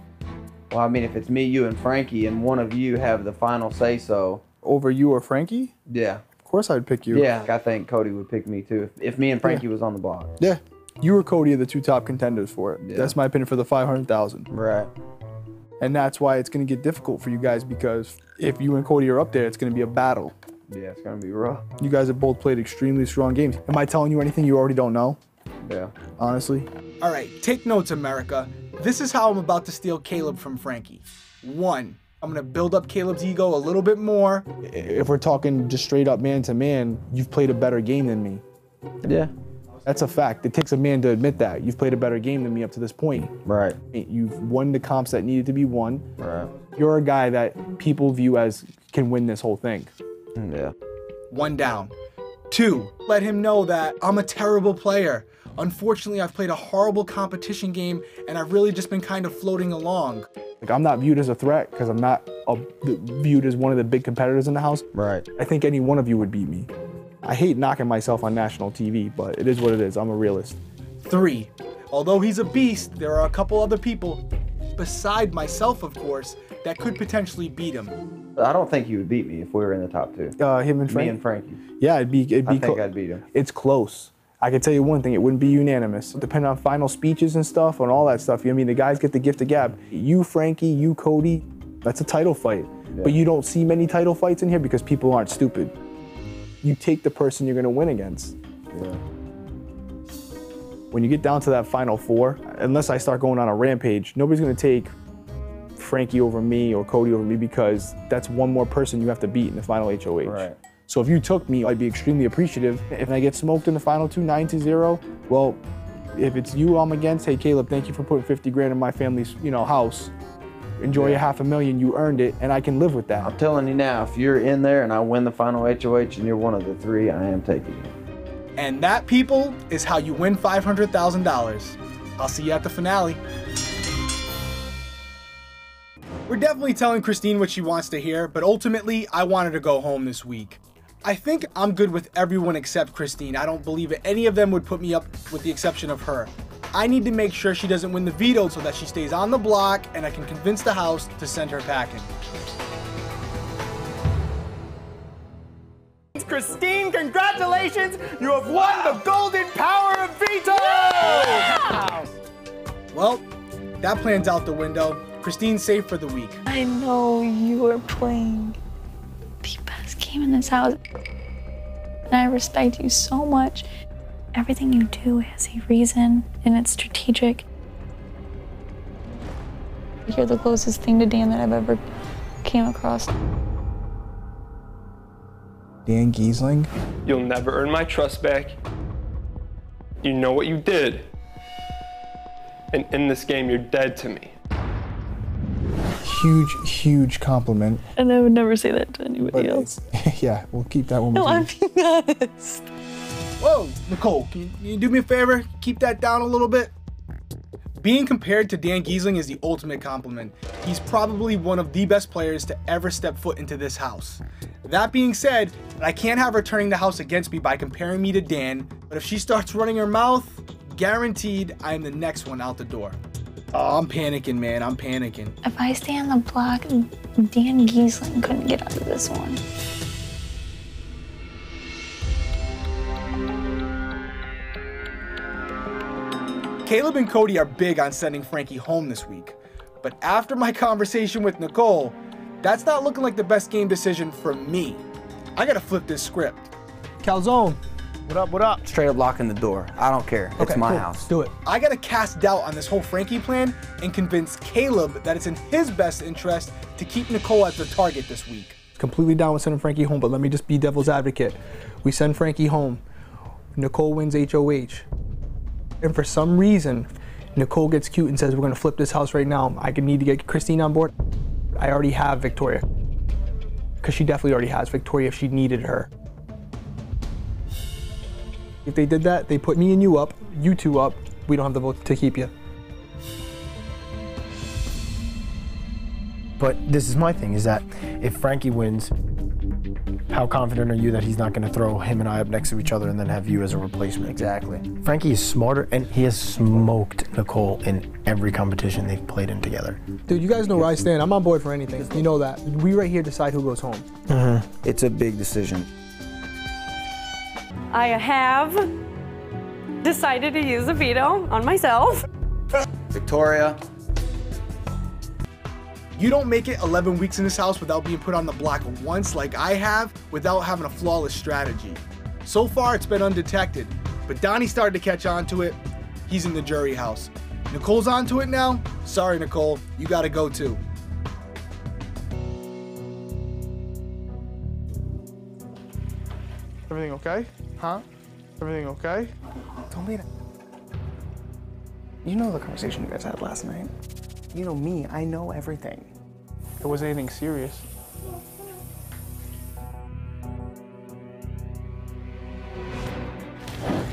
Well, I mean, if it's me, you, and Frankie, and one of you have the final say-so. Over you or Frankie? Yeah. Of course I'd pick you. Yeah, I think Cody would pick me too. If me and Frankie was on the block. Yeah. You or Cody are the 2 top contenders for it. Yeah. That's my opinion for the 500,000. Right. And that's why it's gonna get difficult for you guys, because if you and Cody are up there, it's gonna be a battle. Yeah, it's gonna be rough. You guys have both played extremely strong games. Am I telling you anything you already don't know? Yeah. Honestly? All right, take notes, America. This is how I'm about to steal Caleb from Frankie. 1, I'm gonna build up Caleb's ego a little bit more. If we're talking just straight up man to man, you've played a better game than me. Yeah. That's a fact. It takes a man to admit that. You've played a better game than me up to this point. Right. You've won the comps that needed to be won. Right. You're a guy that people view as can win this whole thing. Yeah. 1 down. 2, let him know that I'm a terrible player. Unfortunately, I've played a horrible competition game and I've really just been kind of floating along. Like, I'm not viewed as a threat because I'm not viewed as one of the big competitors in the house. Right. I think any one of you would beat me. I hate knocking myself on national TV, but it is what it is. I'm a realist. 3, although he's a beast, there are a couple other people, beside myself of course, that could potentially beat him. I don't think you would beat me if we were in the top 2. Him and Frankie? Me and Frankie. Yeah, it'd be I think I'd beat him. It's close. I can tell you one thing, it wouldn't be unanimous. Depending on final speeches and stuff, and all that stuff, I mean, the guys get the gift of gab. You, Frankie, you, Cody, that's a title fight. Yeah. But you don't see many title fights in here because people aren't stupid. You take the person you're gonna win against. Yeah. When you get down to that final 4, unless I start going on a rampage, nobody's gonna take Frankie over me or Cody over me because that's one more person you have to beat in the final HOH. Right. So if you took me, I'd be extremely appreciative. If I get smoked in the final two, 9-0, well, if it's you I'm against, hey Caleb, thank you for putting 50 grand in my family's, house. Enjoy your $500,000, you earned it, and I can live with that. I'm telling you now, if you're in there and I win the final HOH and you're one of the three, I am taking you. And that, people, is how you win $500,000. I'll see you at the finale. We're definitely telling Christine what she wants to hear, but ultimately, I want her to go home this week. I think I'm good with everyone except Christine. I don't believe any of them would put me up with the exception of her. I need to make sure she doesn't win the veto so that she stays on the block and I can convince the house to send her packing. Christine, congratulations! You have won the golden power of veto! Yeah! Well, that plan's out the window. Christine's safe for the week. I know you are playing the best game in this house. And I respect you so much. Everything you do has a reason and it's strategic. You're the closest thing to Dan that I've ever came across. Dan Giesling? You'll never earn my trust back. You know what you did. And in this game, you're dead to me. Huge, huge compliment. And I would never say that to anybody else. Yeah, we'll keep that one. No, I'm being honest. Whoa, Nicole, can you do me a favor? Keep that down a little bit. Being compared to Dan Giesling is the ultimate compliment. He's probably one of the best players to ever step foot into this house. That being said, I can't have her turning the house against me by comparing me to Dan, but if she starts running her mouth, guaranteed I am the next one out the door. Oh, I'm panicking, man, I'm panicking. If I stay on the block, Dan Giesling couldn't get out of this one. Caleb and Cody are big on sending Frankie home this week, but after my conversation with Nicole, that's not looking like the best game decision for me. I gotta flip this script. Calzone, what up, what up? Straight up locking the door. I don't care. It's my house. Do it. I gotta cast doubt on this whole Frankie plan and convince Caleb that it's in his best interest to keep Nicole as the target this week. Completely down with sending Frankie home, but let me just be devil's advocate. We send Frankie home. Nicole wins HOH. And for some reason, Nicole gets cute and says, we're gonna flip this house right now. I need to get Christine on board. I already have Victoria. Because she definitely already has Victoria if she needed her. If they did that, they put me and you up, you two up, we don't have the vote to keep you. But this is my thing, is that if Frankie wins, how confident are you that he's not going to throw him and I up next to each other and then have you as a replacement? Exactly. Frankie is smarter, and he has smoked Nicole in every competition they've played in together. Dude, you guys know where I stand. I'm on board for anything. You know that. We right here decide who goes home. It's a big decision. I have decided to use a veto on myself. Victoria. You don't make it 11 weeks in this house without being put on the block once like I have without having a flawless strategy. So far, it's been undetected, but Donnie started to catch on to it. He's in the jury house. Nicole's onto it now? Sorry, Nicole, you gotta go too. Everything okay? Huh? Everything okay? Don't be that. You know the conversation you guys had last night. You know me, I know everything. It wasn't anything serious.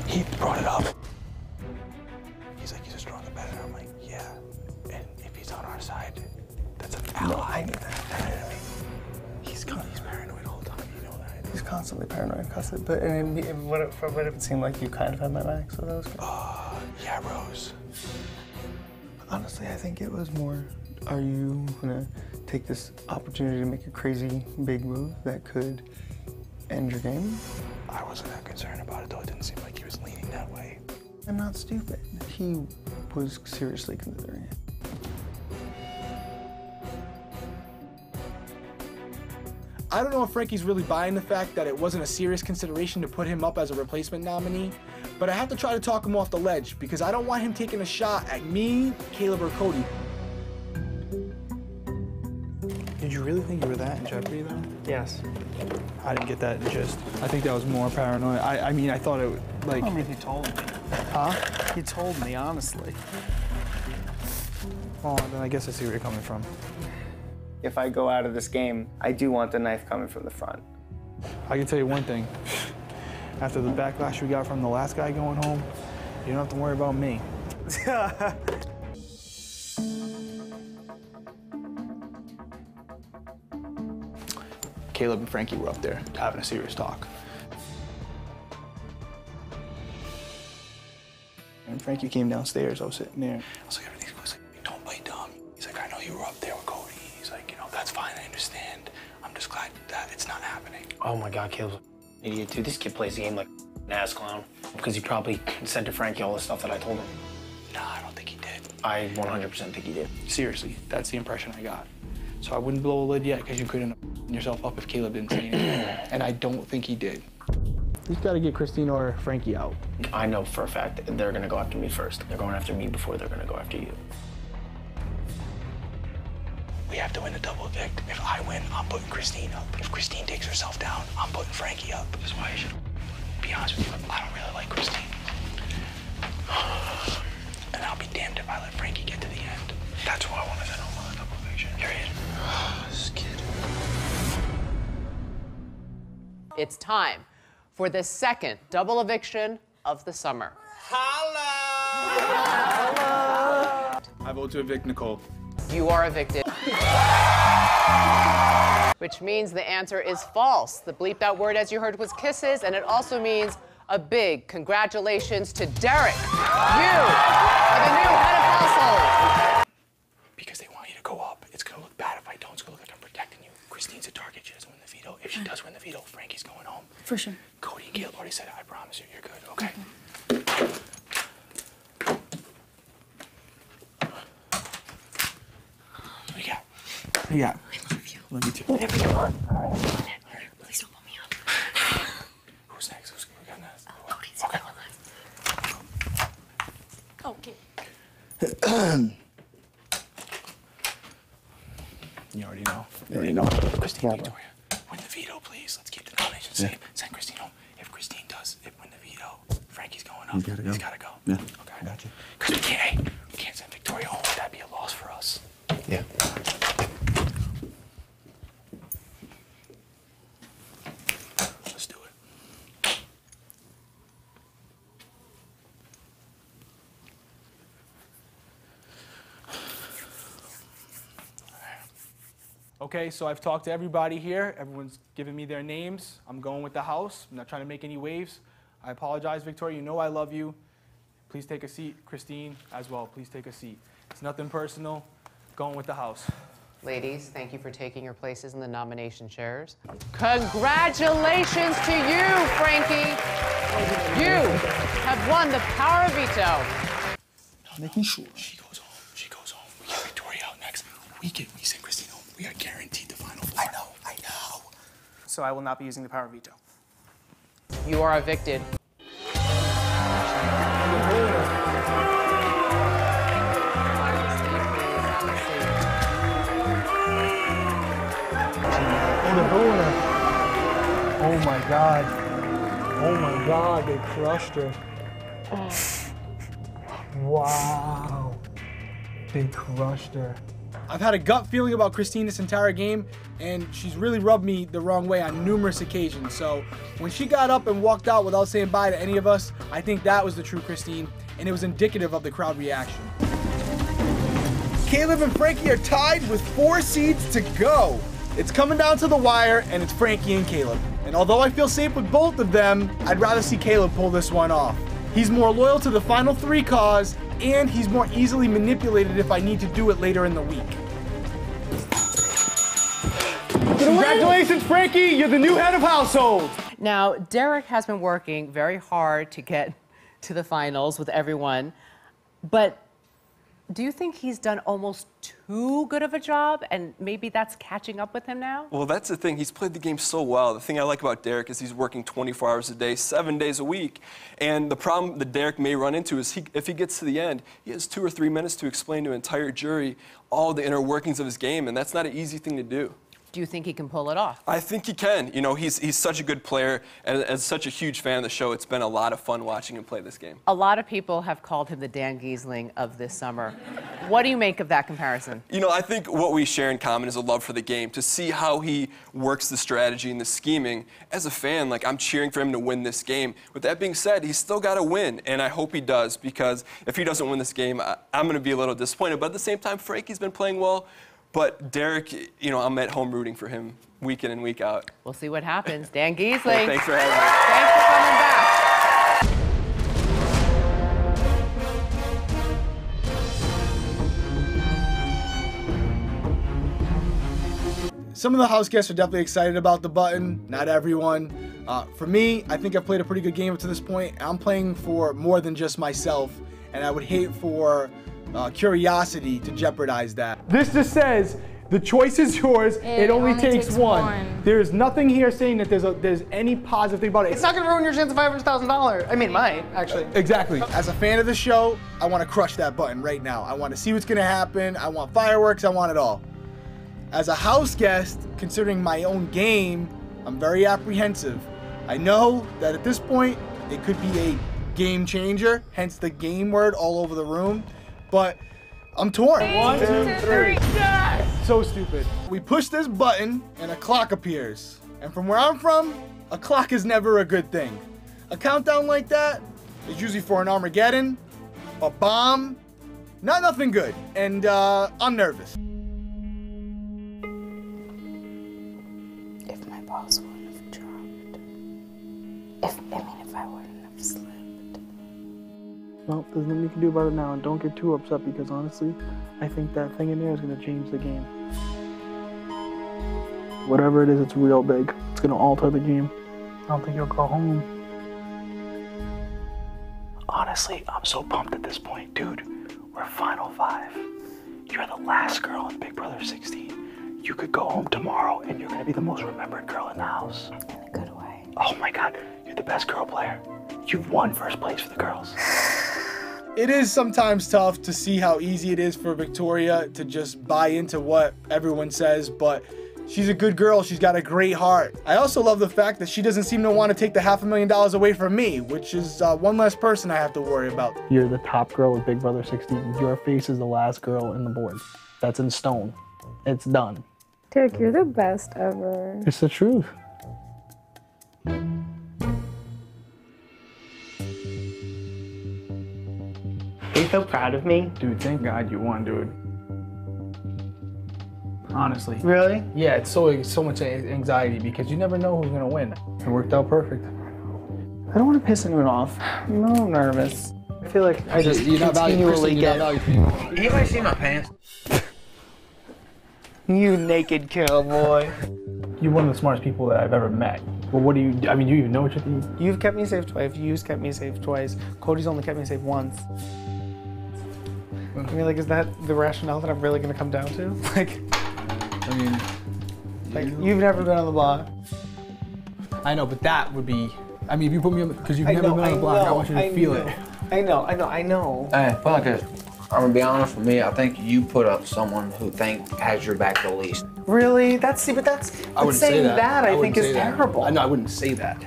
He brought it up. He's like, he's a strong competitor. I'm like, yeah. And if he's on our side, that's an ally. No, I knew that. He's paranoid all the time, you know that. He's constantly paranoid, but what it seemed like you kind of had my back, so that was good. Yeah, Rose. Honestly, I think it was more, are you gonna take this opportunity to make a crazy big move that could end your game? I wasn't that concerned about it, though. It didn't seem like he was leaning that way. I'm not stupid. He was seriously considering it. I don't know if Frankie's really buying the fact that it wasn't a serious consideration to put him up as a replacement nominee, but I have to try to talk him off the ledge because I don't want him taking a shot at me, Caleb, or Cody. you really think you were that in jeopardy, though? Yes. I didn't get that gist. I think that was more paranoid. I mean, I thought it, like... I mean, he told me. Huh? He told me, honestly. Oh, then I guess I see where you're coming from. If I go out of this game, I do want the knife coming from the front. I can tell you one thing. After the backlash we got from the last guy going home, you don't have to worry about me. Caleb and Frankie were up there having a serious talk. And Frankie came downstairs, I was sitting there. I was like, everything's good. He's like, don't play dumb. He's like, I know you were up there with Cody. He's like, you know, that's fine, I understand. I'm just glad that it's not happening. Oh my God, Caleb's an idiot too. This kid plays the game like an ass clown. Because he probably sent to Frankie all the stuff that I told him. Nah, I don't think he did. I 100% think he did. Seriously, that's the impression I got. So I wouldn't blow a lid yet because you couldn't yourself up if Caleb didn't say anything. And I don't think he did. He's got to get Christine or Frankie out. I know for a fact that they're gonna go after me first. They're going after me before they're gonna go after you. We have to win a double evict. If I win, I'm putting Christine up. If Christine takes herself down, I'm putting Frankie up. That's why I should be honest with you. I don't really like Christine. And I'll be damned if I let Frankie get to the end. That's why I want to send home on a double eviction. Period. This kid. It's time for the second double eviction of the summer. I vote to evict Nicole. You are evicted. Which means the answer is false. The bleeped out word, as you heard, was kisses, and it also means a big congratulations to Derrick. You are the new head of household. Because they want you to go up. It's going to look bad if I don't. It's going to look like I'm protecting you. Christine's a target. She doesn't win the veto. If she does win the veto, Frankie's going home. For sure. Cody and Caleb already said it. I promise you. You're good, okay? What do you got? What do you got? Love you too. Whatever you want. All right. Please don't put me up. Who's next? Who's got next? Cody's okay. You already know. You already know. Christine, Victoria, win the veto, please. Let's keep the nomination safe. Send Christine home. If Christine does win the veto, Frankie's going up. You gotta go. He's gotta go. Yeah. Okay. I got you. Because we can't send Victoria home. That'd be a loss for us. Yeah. Let's do it. Okay, so I've talked to everybody here. Everyone's given me their names. I'm going with the house. I'm not trying to make any waves. I apologize, Victoria. You know I love you. Please take a seat. Christine, as well, please take a seat. It's nothing personal. Going with the house. Ladies, thank you for taking your places in the nomination chairs. Congratulations to you, Frankie. You have won the power of veto. Making sure. She goes home. She goes home. We get Victoria out next. We send Christine home. We are guaranteed the final four. I know. So I will not be using the power of veto. You are evicted. Oh my God. Oh my God, they crushed her. Wow. They crushed her. I've had a gut feeling about Christine this entire game, and she's really rubbed me the wrong way on numerous occasions. So when she got up and walked out without saying bye to any of us, I think that was the true Christine, and it was indicative of the crowd reaction. Caleb and Frankie are tied with 4 seeds to go. It's coming down to the wire, and it's Frankie and Caleb. And although I feel safe with both of them, I'd rather see Caleb pull this one off. He's more loyal to the final 3 cause, and he's more easily manipulated if I need to do it later in the week. Congratulations, Frankie! You're the new head of household! Now, Derrick has been working very hard to get to the finals with everyone, but do you think he's done almost too good of a job, and maybe that's catching up with him now? Well, that's the thing. He's played the game so well. The thing I like about Derrick is he's working 24 hours a day, 7 days a week. And the problem that Derrick may run into is if he gets to the end, he has 2 or 3 minutes to explain to an entire jury all the inner workings of his game, and that's not an easy thing to do. Do you think he can pull it off? I think he can. You know, he's such a good player, and as such a huge fan of the show, it's been a lot of fun watching him play this game. A lot of people have called him the Dan Giesling of this summer. What do you make of that comparison? You know, I think what we share in common is a love for the game. To see how he works the strategy and the scheming, as a fan, like, I'm cheering for him to win this game. With that being said, he's still got to win, and I hope he does, because if he doesn't win this game, I'm going to be a little disappointed. But at the same time, Frankie's been playing well. But Derrick, you know, I'm at home rooting for him week in and week out. We'll see what happens. Dan Giesling. Hey, thanks for having me. Thanks for coming back. Some of the house guests are definitely excited about the button. Not everyone. For me, I think I've played a pretty good game up to this point. I'm playing for more than just myself, and I would hate for curiosity to jeopardize that. This just says the choice is yours. It only takes one. There's nothing here saying that there's any positive thing about it. It's not going to ruin your chance of $500,000. I mean, it might, actually. Exactly. As a fan of the show, I want to crush that button right now. I want to see what's going to happen. I want fireworks. I want it all. As a house guest, considering my own game, I'm very apprehensive. I know that at this point, it could be a game changer, hence the game word all over the room. But I'm torn. 1, 2, 3. So stupid. We push this button and a clock appears. And from where I'm from, a clock is never a good thing. A countdown like that is usually for an Armageddon, a bomb, nothing good. And I'm nervous. If my balls wouldn't have dropped. If I wouldn't have slipped. Well, there's nothing you can do about it now, and don't get too upset because honestly, I think that thing in there is going to change the game. Whatever it is, it's real big. It's going to alter the game. I don't think you'll go home. Honestly, I'm so pumped at this point. Dude, we're Final 5. You're the last girl in Big Brother 16. You could go home tomorrow, and you're going to be the most remembered girl in the house. In a good way. Oh my God, you're the best girl player. You've won first place for the girls. It is sometimes tough to see how easy it is for Victoria to just buy into what everyone says, but she's a good girl. She's got a great heart. I also love the fact that she doesn't seem to want to take the $500,000 away from me, which is one less person I have to worry about. You're the top girl with Big Brother 16. Your face is the last girl in the board. That's in stone. It's done. Derrick, you're the best ever. It's the truth. Are you so proud of me? Dude, thank God you won, dude. Honestly. Really? Yeah, it's so much anxiety because you never know who's gonna win. It worked out perfect. I don't want to piss anyone off. No, I'm nervous. I feel like I just continually get... Anybody see my pants? You naked cowboy. You're one of the smartest people that I've ever met. But what do you, I mean, do you even know what you're thinking? You've kept me safe twice. You've kept me safe twice. Cody's only kept me safe once. I mean, like, is that the rationale that I'm really gonna come down to? Like, I mean, you've never been on the block. I know, but that would be, I mean, if you put me on, because you've never been on the block, I want you to feel it. I know. Hey, fuck it. I'm gonna be honest with me, I think you put up someone who has your back the least. Really? But saying that I think is terrible. I know, I wouldn't say that.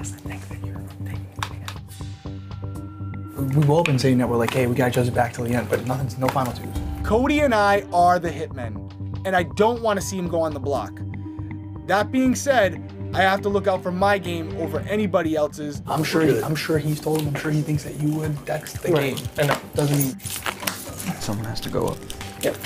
We've all been saying that we're like, hey, we gotta judge it back till the end, but no final twos. Cody and I are the hitmen, and I don't want to see him go on the block. That being said, I have to look out for my game over anybody else's. I'm sure he's told him, I'm sure he thinks that you would. That's the game. I know. Doesn't mean someone has to go up. Yep.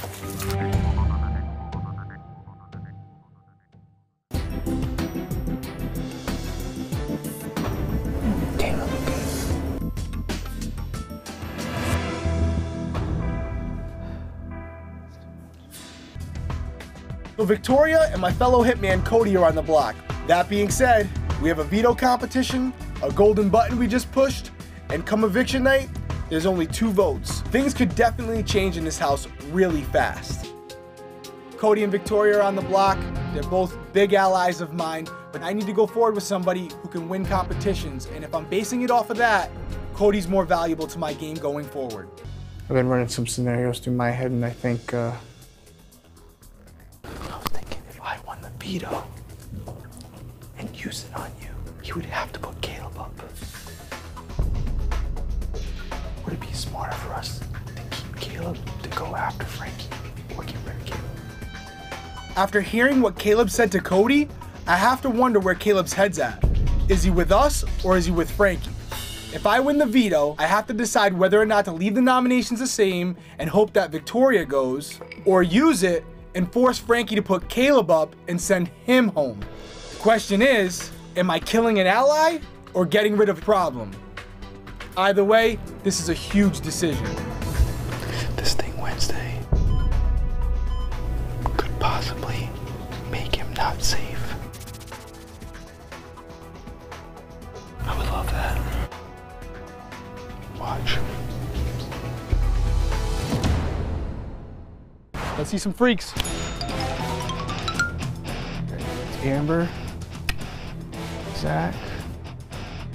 So Victoria and my fellow hitman Cody are on the block. That being said, we have a veto competition, a golden button we just pushed, and come eviction night, there's only 2 votes. Things could definitely change in this house really fast. Cody and Victoria are on the block. They're both big allies of mine, but I need to go forward with somebody who can win competitions, and if I'm basing it off of that, Cody's more valuable to my game going forward. I've been running some scenarios through my head, and I think, I was thinking if I won the veto and use it on you, he would have to put Caleb up. Would it be smarter for us to keep Caleb to go after Frankie or get rid of Caleb? After hearing what Caleb said to Cody, I have to wonder where Caleb's head's at. Is he with us or is he with Frankie? If I win the veto, I have to decide whether or not to leave the nominations the same and hope that Victoria goes, or use it and force Frankie to put Caleb up and send him home. The question is, am I killing an ally or getting rid of a problem? Either way, this is a huge decision. This thing Wednesday could possibly make him not safe. I would love that. Watch. Let's see some freaks. It's Amber, Zach.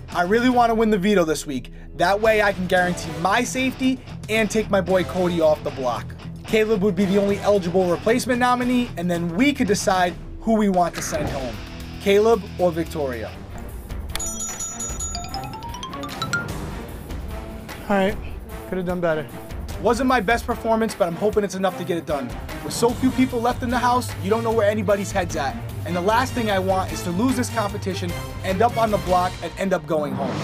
I really want to win the veto this week. That way I can guarantee my safety and take my boy Cody off the block. Caleb would be the only eligible replacement nominee, and then we could decide who we want to send home, Caleb or Victoria. All right, could have done better. Wasn't my best performance, but I'm hoping it's enough to get it done. With so few people left in the house, you don't know where anybody's head's at. And the last thing I want is to lose this competition, end up on the block, and end up going home.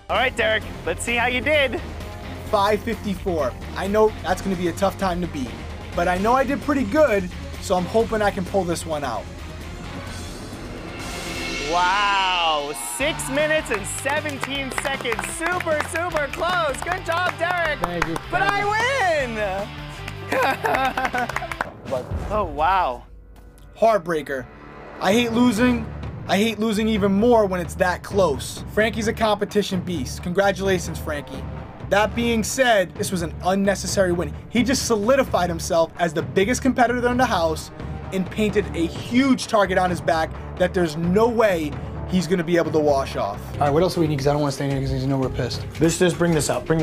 All right, Derrick, let's see how you did. 554. I know that's gonna be a tough time to beat, but I know I did pretty good, so I'm hoping I can pull this one out. Wow, 6 minutes and 17 seconds. Super, super close. Good job, Derrick. Thank you. But I win. Oh, wow. Heartbreaker. I hate losing. I hate losing even more when it's that close. Frankie's a competition beast. Congratulations, Frankie. That being said, this was an unnecessary win. He just solidified himself as the biggest competitor in the house and painted a huge target on his back that there's no way he's gonna be able to wash off. All right, what else do we need? Because I don't want to stay in here because you know we're pissed. Just bring this out, And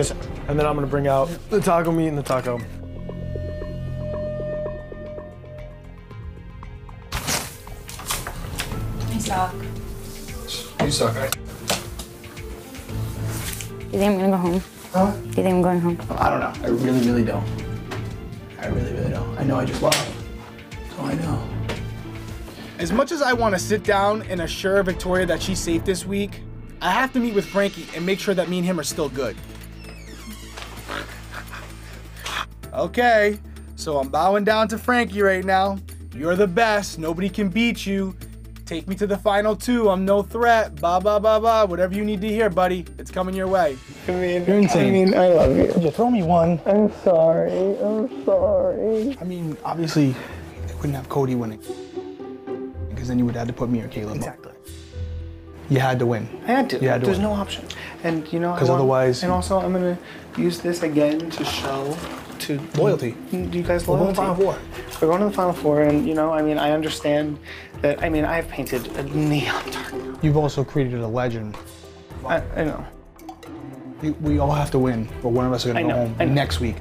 then I'm gonna bring out the taco meat and the taco. I suck. You suck, right? You think I'm gonna go home? Huh? Do you think I'm going home? I don't know. I really, really don't. I really, really don't. I know I just lost. So I know. As much as I want to sit down and assure Victoria that she's safe this week, I have to meet with Frankie and make sure that me and him are still good. Okay, so I'm bowing down to Frankie right now. You're the best. Nobody can beat you. Take me to the final two. I'm no threat. Ba ba ba ba. Whatever you need to hear, buddy. It's coming your way. You're insane. I love you. You throw me one. I'm sorry. I'm sorry. I mean, obviously, I couldn't have Cody winning. Because then you would have to put me or Caleb Exactly. up. You had to win. I had to. You had to There's win. no option. And you know, Because otherwise. And also, I'm gonna use this again to show to Loyalty. You guys We're going loyalty. to the Final Four. We're going to the Final Four, and you know, I mean, I understand that. I mean, I have painted a neon target. You've also created a legend. I know. We all have to win, but one of us are going to go home next week.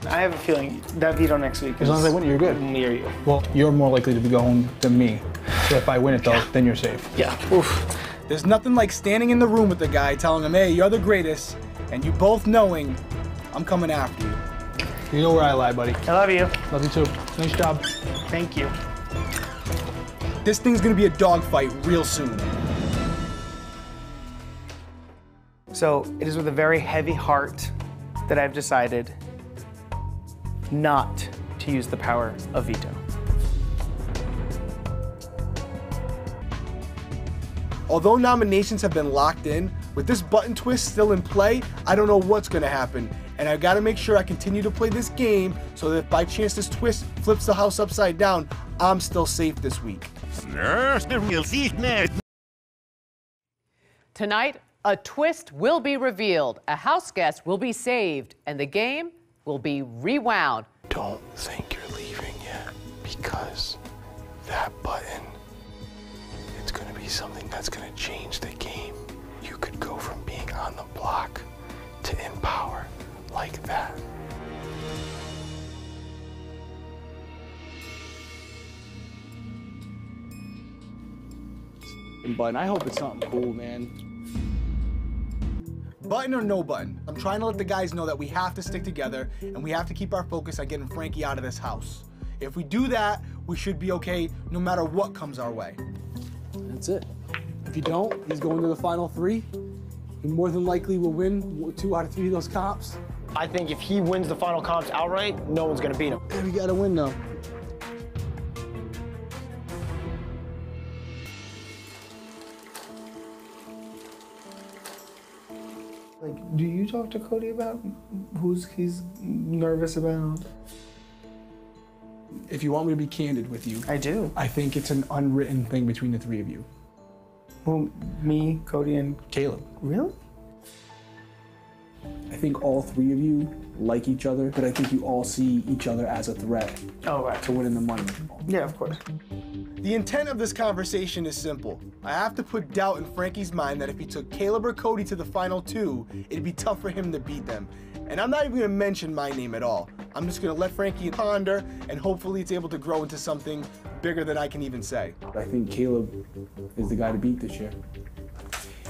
I have a feeling that veto next week. As long as I win it, you're good. Me or you. Well, you're more likely to go home than me. So if I win it, though, then you're safe. Yeah. Oof. There's nothing like standing in the room with the guy telling him, hey, you're the greatest, and you both knowing I'm coming after you. You know where I lie, buddy. I love you. Love you too. Nice job. Thank you. This thing's gonna be a dogfight real soon. So it is with a very heavy heart that I've decided not to use the power of veto. Although nominations have been locked in, with this button twist still in play, I don't know what's gonna happen. And I gotta make sure I continue to play this game so that if by chance this twist flips the house upside down, I'm still safe this week. Tonight, a twist will be revealed, a house guest will be saved, and the game will be rewound. Don't think you're leaving yet, because that button, it's gonna be something that's gonna change the game. You could go from being on the block to in power like that. button. I hope it's something cool, man. Button or no button, I'm trying to let the guys know that we have to stick together and we have to keep our focus on getting Frankie out of this house. If we do that, we should be okay no matter what comes our way. That's it. If you don't, he's going to the final 3. He more than likely will win 2 out of 3 of those comps. I think if he wins the final comps outright, no one's gonna beat him. And we gotta win though. Like, do you talk to Cody about who's he's nervous about? If you want me to be candid with you, I do. I think it's an unwritten thing between the 3 of you. Well, me, Cody, and Caleb. Really? I think all 3 of you like each other, but I think you all see each other as a threat to winning the money. Yeah, of course. The intent of this conversation is simple. I have to put doubt in Frankie's mind that if he took Caleb or Cody to the final 2, it'd be tough for him to beat them. And I'm not even gonna mention my name at all. I'm just gonna let Frankie ponder, and hopefully it's able to grow into something bigger than I can even say. I think Caleb is the guy to beat this year.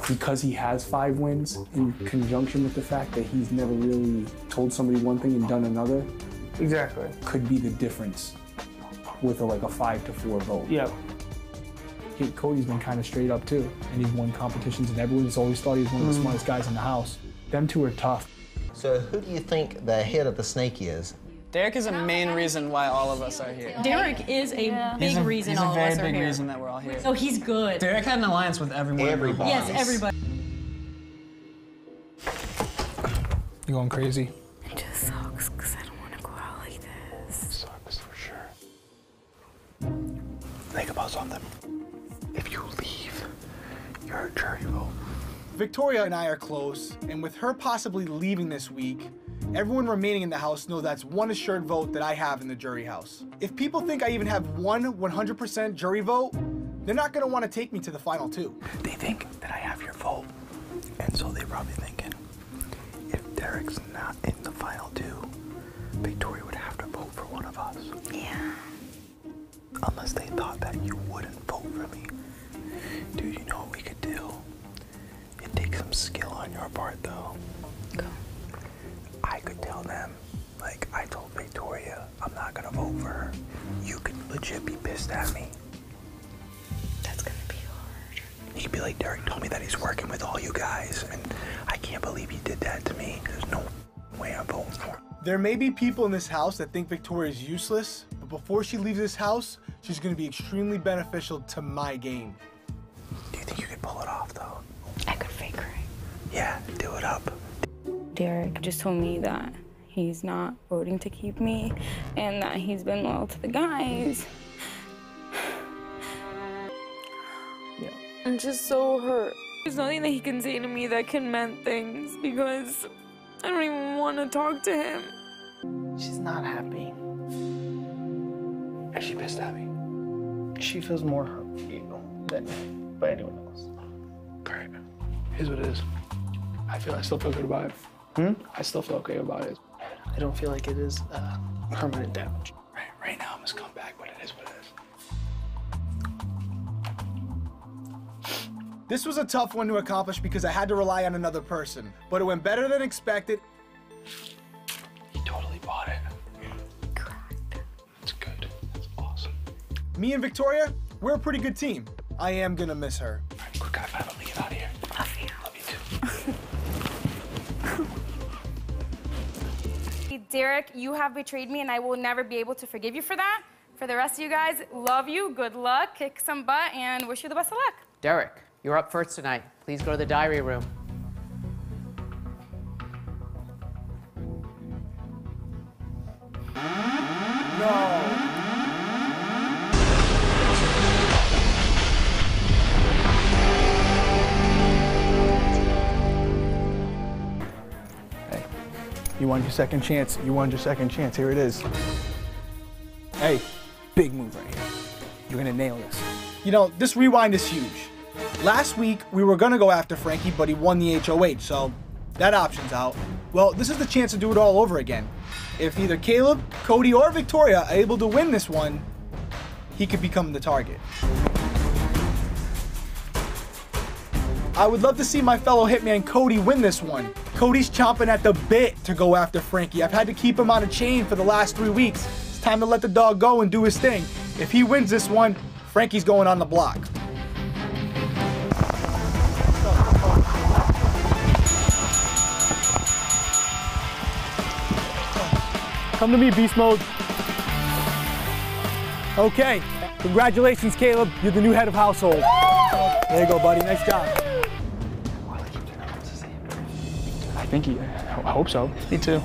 Because he has 5 wins, in conjunction with the fact that he's never really told somebody one thing and done another. Exactly. Could be the difference with like a 5-4 vote. Yeah. Cody's been kind of straight up too, and he's won competitions, and everyone's always thought he was one of the smartest guys in the house. Them 2 are tough. So who do you think the head of the snake is? Derrick is a main reason why all of us are here. Derrick is a big reason all of us are here. He's a very big reason that we're all here. So he's good. Derrick had an alliance with everyone. Everybody. Yes, everybody. You going crazy? It just sucks because I don't want to go out like this. Sucks for sure. Think about something. If you leave, you're a jury vote. Victoria and I are close, and with her possibly leaving this week, everyone remaining in the house knows that's one assured vote that I have in the jury house. If people think I even have one 100% jury vote, they're not gonna wanna take me to the final 2. They think that I have your vote, and so they're probably thinking, if Derrick's not in the final 2, Victoria would have to vote for one of us. Yeah. Unless they thought that you wouldn't vote for me. Dude, you know what we could do? It takes some skill on your part, though. Go. I could tell them, like, I told Victoria, I'm not gonna vote for her. You could legit be pissed at me. That's gonna be hard. You could be like, Derrick told me that he's working with all you guys, and I can't believe he did that to me. There's no way I'm voting for him. There may be people in this house that think Victoria is useless, but before she leaves this house, she's gonna be extremely beneficial to my game. Do you think you could pull it off, though? I could fake her. Yeah, do it up. Derrick just told me that he's not voting to keep me and that he's been loyal to the guys. Yeah. I'm just so hurt. There's nothing that he can say to me that can mend things because I don't even want to talk to him. She's not happy. Is she pissed at me? She feels more hurt for you than by anyone else. Great. Here's what it is. I still feel good about it. I still feel okay about it. I don't feel like it is permanent damage. Right now, I'm just come back, but it is what it is. This was a tough one to accomplish because I had to rely on another person, but it went better than expected. He totally bought it. That's good. That's awesome. Me and Victoria, we're a pretty good team. I am gonna miss her. All right, quick high five, let me get out of here. Love you. Love you too. Derrick, you have betrayed me and I will never be able to forgive you for that. For the rest of you guys, love you, good luck, kick some butt, and wish you the best of luck. Derrick, you're up first tonight. Please go to the diary room. No. Hey, you wanted your second chance. You wanted your second chance. Here it is. Hey, big move right here. You're gonna nail this. You know, this rewind is huge. Last week, we were gonna go after Frankie, but he won the HOH, so that option's out. Well, this is the chance to do it all over again. If either Caleb, Cody, or Victoria are able to win this one, he could become the target. I would love to see my fellow hitman Cody win this one. Cody's chomping at the bit to go after Frankie. I've had to keep him on a chain for the last 3 weeks. It's time to let the dog go and do his thing. If he wins this one, Frankie's going on the block. Come to me, beast mode. Okay, congratulations, Caleb. You're the new head of household. There you go, buddy. Nice job. I hope so. Me too.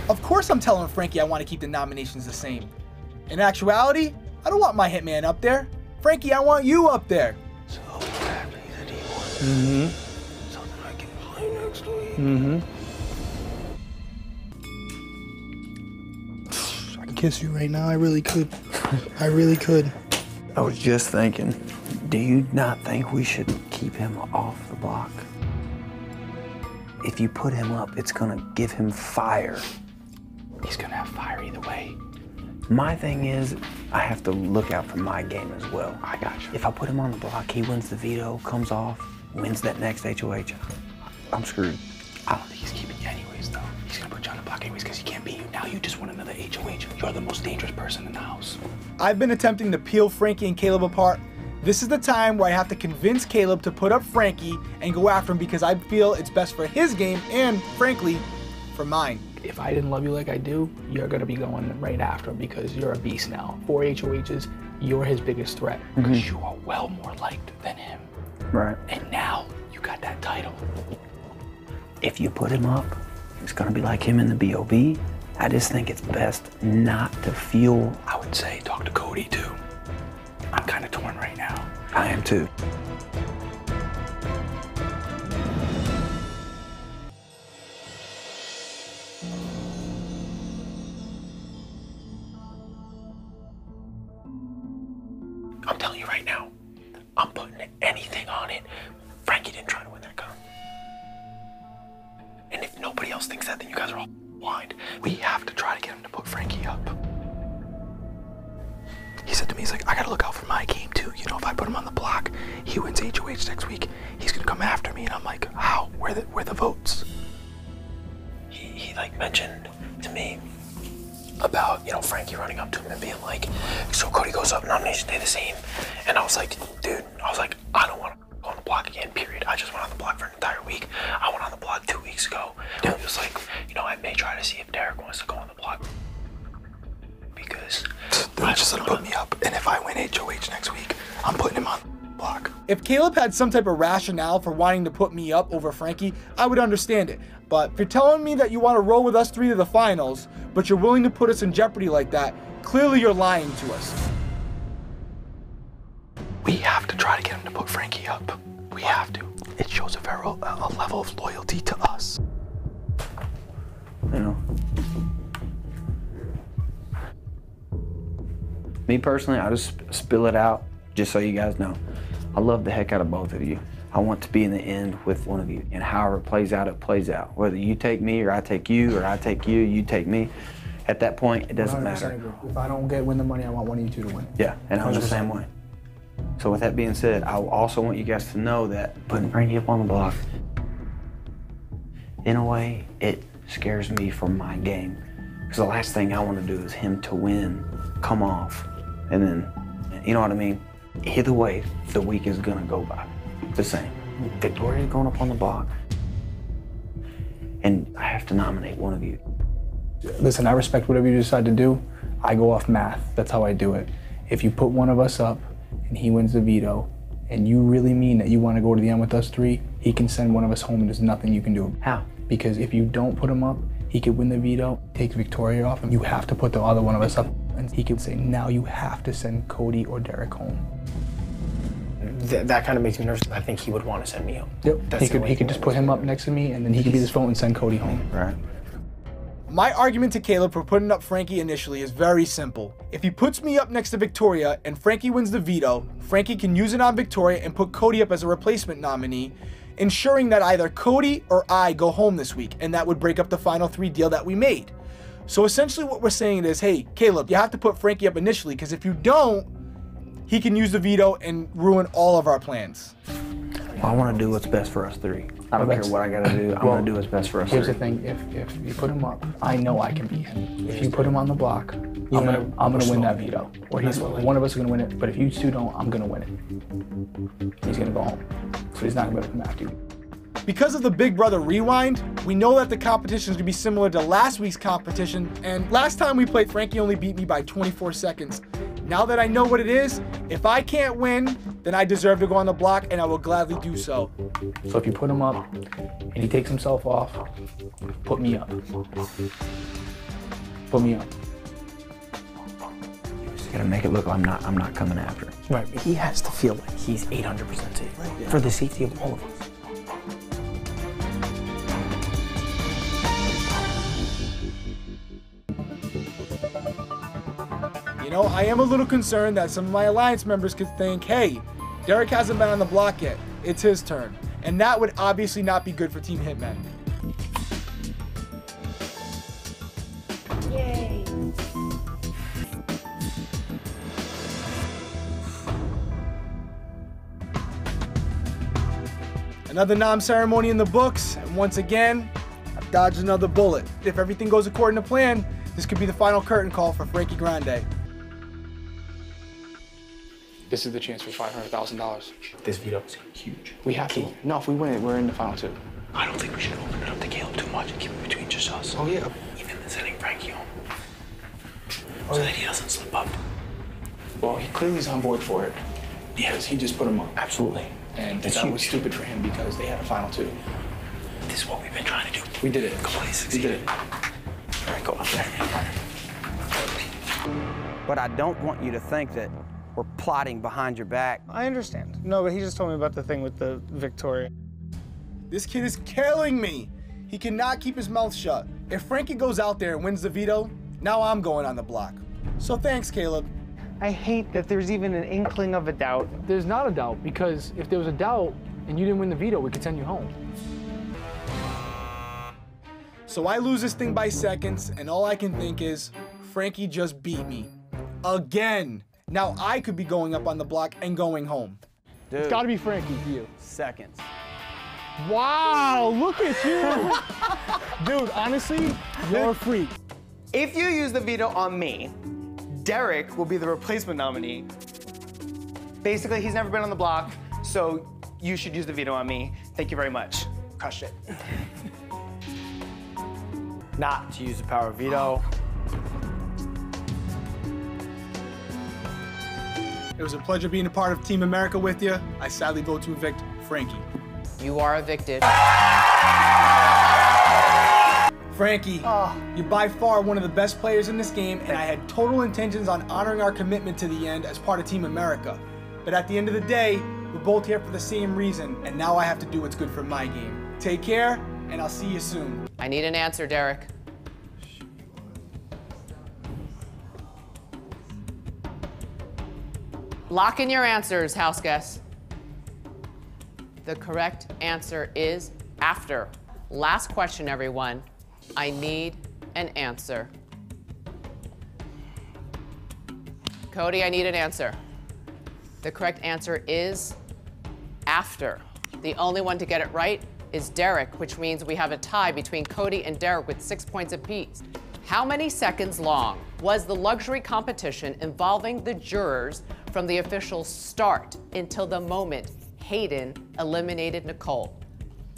Of course I'm telling Frankie I want to keep the nominations the same. In actuality, I don't want my hitman up there. Frankie, I want you up there. So happy that he won. Mm-hmm. Something I can play next week. Mm-hmm. I can kiss you right now. I really could. I really could. I was just thinking, do you not think we should keep him off the block? If you put him up, it's gonna give him fire. He's gonna have fire either way. My thing is, I have to look out for my game as well. I got you. If I put him on the block, he wins the veto, comes off, wins that next HOH, I'm screwed. I don't think he's keeping you anyways, though. He's gonna put you on the block anyways because he can't beat you. Now you just won another HOH. You're the most dangerous person in the house. I've been attempting to peel Frankie and Caleb apart. This is the time where I have to convince Caleb to put up Frankie and go after him because I feel it's best for his game and, frankly, for mine. If I didn't love you like I do, you're gonna be going right after him because you're a beast now. 4 HOHs, you're his biggest threat. Because you are well more liked than him. Right. And now you got that title. If you put him up, it's gonna be like him in the BOB. I just think it's best not to feel. I would say talk to Cody too. I'm kind of torn right now. I am too. I'm telling you right now, I'm putting anything on it. Frankie didn't try to win that comp. And if nobody else thinks that, then you guys are all blind. We have to try to get him to put Frankie up. He said to me, he's like, I gotta look out for my game too. You know, if I put him on the block, he wins HOH next week, he's gonna come after me. And I'm like, how? Where the votes? He like mentioned to me about, you know, Frankie running up to him and being like, so Cody goes up, nominations stay the same. And I was like, dude, I don't want to go on the block again, period. I just went on the block for an entire week. I went on the block 2 weeks ago. And he was like, you know, I may try to see if Derrick wants to go on the block. Because I just let him put me up. And if I win HOH next week, I'm putting him on the block. If Caleb had some type of rationale for wanting to put me up over Frankie, I would understand it. But if you're telling me that you want to roll with us 3 to the finals, but you're willing to put us in jeopardy like that, clearly you're lying to us. We have to try to get him to put Frankie up. We have to. It shows a level of loyalty to us. You know. Me personally, I just spill it out just so you guys know. I love the heck out of both of you. I want to be in the end with one of you. And however it plays out, it plays out. Whether you take me or I take you, or I take you, you take me. At that point, it doesn't matter. Agree. If I don't win the money, I want one of you two to win. Yeah, and I'm the same way. So with that being said, I also want you guys to know that putting Frankie up on the block, in a way, it scares me for my game. Because the last thing I want to do is him to win, come off, and then, you know what I mean? Either way, the week is gonna go by the same. Victoria's going up on the block, and I have to nominate one of you. Listen, I respect whatever you decide to do. I go off math. That's how I do it. If you put one of us up and he wins the veto, and you really mean that you want to go to the end with us 3, he can send one of us home and there's nothing you can do. How? Because if you don't put him up, he could win the veto, take Victoria off, and you have to put the other one of us up. And he could say, now you have to send Cody or Derrick home. That kind of makes me nervous. I think he would want to send me home. Yep. He could just put him up next to me, and then he could be this vote and send Cody home. Right. My argument to Caleb for putting up Frankie initially is very simple. If he puts me up next to Victoria and Frankie wins the veto, Frankie can use it on Victoria and put Cody up as a replacement nominee, ensuring that either Cody or I go home this week, and that would break up the final 3 deal that we made. So essentially what we're saying is, hey, Caleb, you have to put Frankie up initially, because if you don't, he can use the veto and ruin all of our plans. I want to do what's best for us three. I don't care what I got to do. I'm going to do what's best for us Here's three. the thing, if you put him up, I know I can beat him. If you put him on the block, I'm gonna win that veto. Or one of us is gonna win it, but if you two don't, I'm gonna win it. He's gonna go home. So he's not gonna be able to come after you. Because of the Big Brother Rewind, we know that the competition is going to be similar to last week's competition, and last time we played, Frankie only beat me by 24 seconds. Now that I know what it is, if I can't win, then I deserve to go on the block, and I will gladly do so. So if you put him up, and he takes himself off, put me up. Put me up. You just got to make it look like I'm not coming after him. Right, but he has to feel like he's 800% safe. Right? For the safety of all of us. You know, I am a little concerned that some of my Alliance members could think, hey, Derrick hasn't been on the block yet. It's his turn. And that would obviously not be good for Team Hitmen. Yay. Another nom ceremony in the books, and once again, I've dodged another bullet. If everything goes according to plan, this could be the final curtain call for Frankie Grande. This is the chance for $500,000. This veto is huge. We have to. No, if we win it, we're in the final two. I don't think we should open it up to Caleb too much and keep it between just us. Oh, yeah. Even sending Frankie home. So that he doesn't slip up. Well, he clearly is on board for it. Yeah. Because he just put him up. Absolutely. And That's that huge. was stupid for him because they had a final two. This is what we've been trying to do. We did it. Completely We succeeded. did it. All right, go up there. But I don't want you to think that we're plotting behind your back. I understand. No, but he just told me about the thing with the Victoria. This kid is killing me. He cannot keep his mouth shut. If Frankie goes out there and wins the veto, now I'm going on the block. So thanks, Caleb. I hate that there's even an inkling of a doubt. There's not a doubt, because if there was a doubt and you didn't win the veto, we could send you home. So I lose this thing by seconds, and all I can think is, Frankie just beat me. Again. Now I could be going up on the block and going home. Dude, it's gotta be Frankie for you. Seconds. Wow, look at you. Dude, honestly, you're a freak. If you use the veto on me, Derrick will be the replacement nominee. Basically, he's never been on the block, so you should use the veto on me. Thank you very much. Crushed it. Not to use the power of veto. It was a pleasure being a part of Team America with you. I sadly vote to evict Frankie. You are evicted. Frankie, you're by far one of the best players in this game, and I had total intentions on honoring our commitment to the end as part of Team America. But at the end of the day, we're both here for the same reason, and now I have to do what's good for my game. Take care, and I'll see you soon. I need an answer, Derrick. Lock in your answers, house guests. The correct answer is after. Last question, everyone. I need an answer. Cody, I need an answer. The correct answer is after. The only one to get it right is Derrick, which means we have a tie between Cody and Derrick with 6 points apiece. How many seconds long was the luxury competition involving the jurors from the official start until the moment Hayden eliminated Nicole?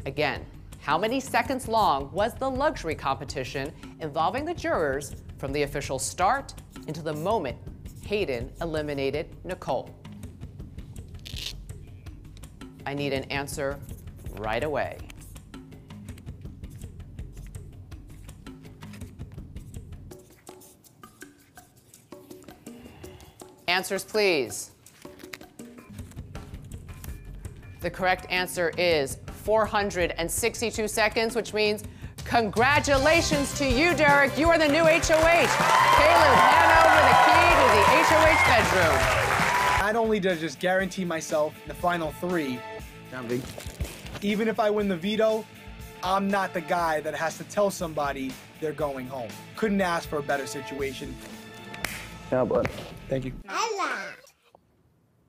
Again, how many seconds long was the luxury competition involving the jurors from the official start until the moment Hayden eliminated Nicole? I need an answer right away. Answers, please. The correct answer is 462 seconds, which means congratulations to you, Derrick. You are the new HOH. Caleb, hand over the key to the HOH bedroom. Not only did I just guarantee myself the final three, even if I win the veto, I'm not the guy that has to tell somebody they're going home. Couldn't ask for a better situation. Yeah, bud. Thank you. Holla.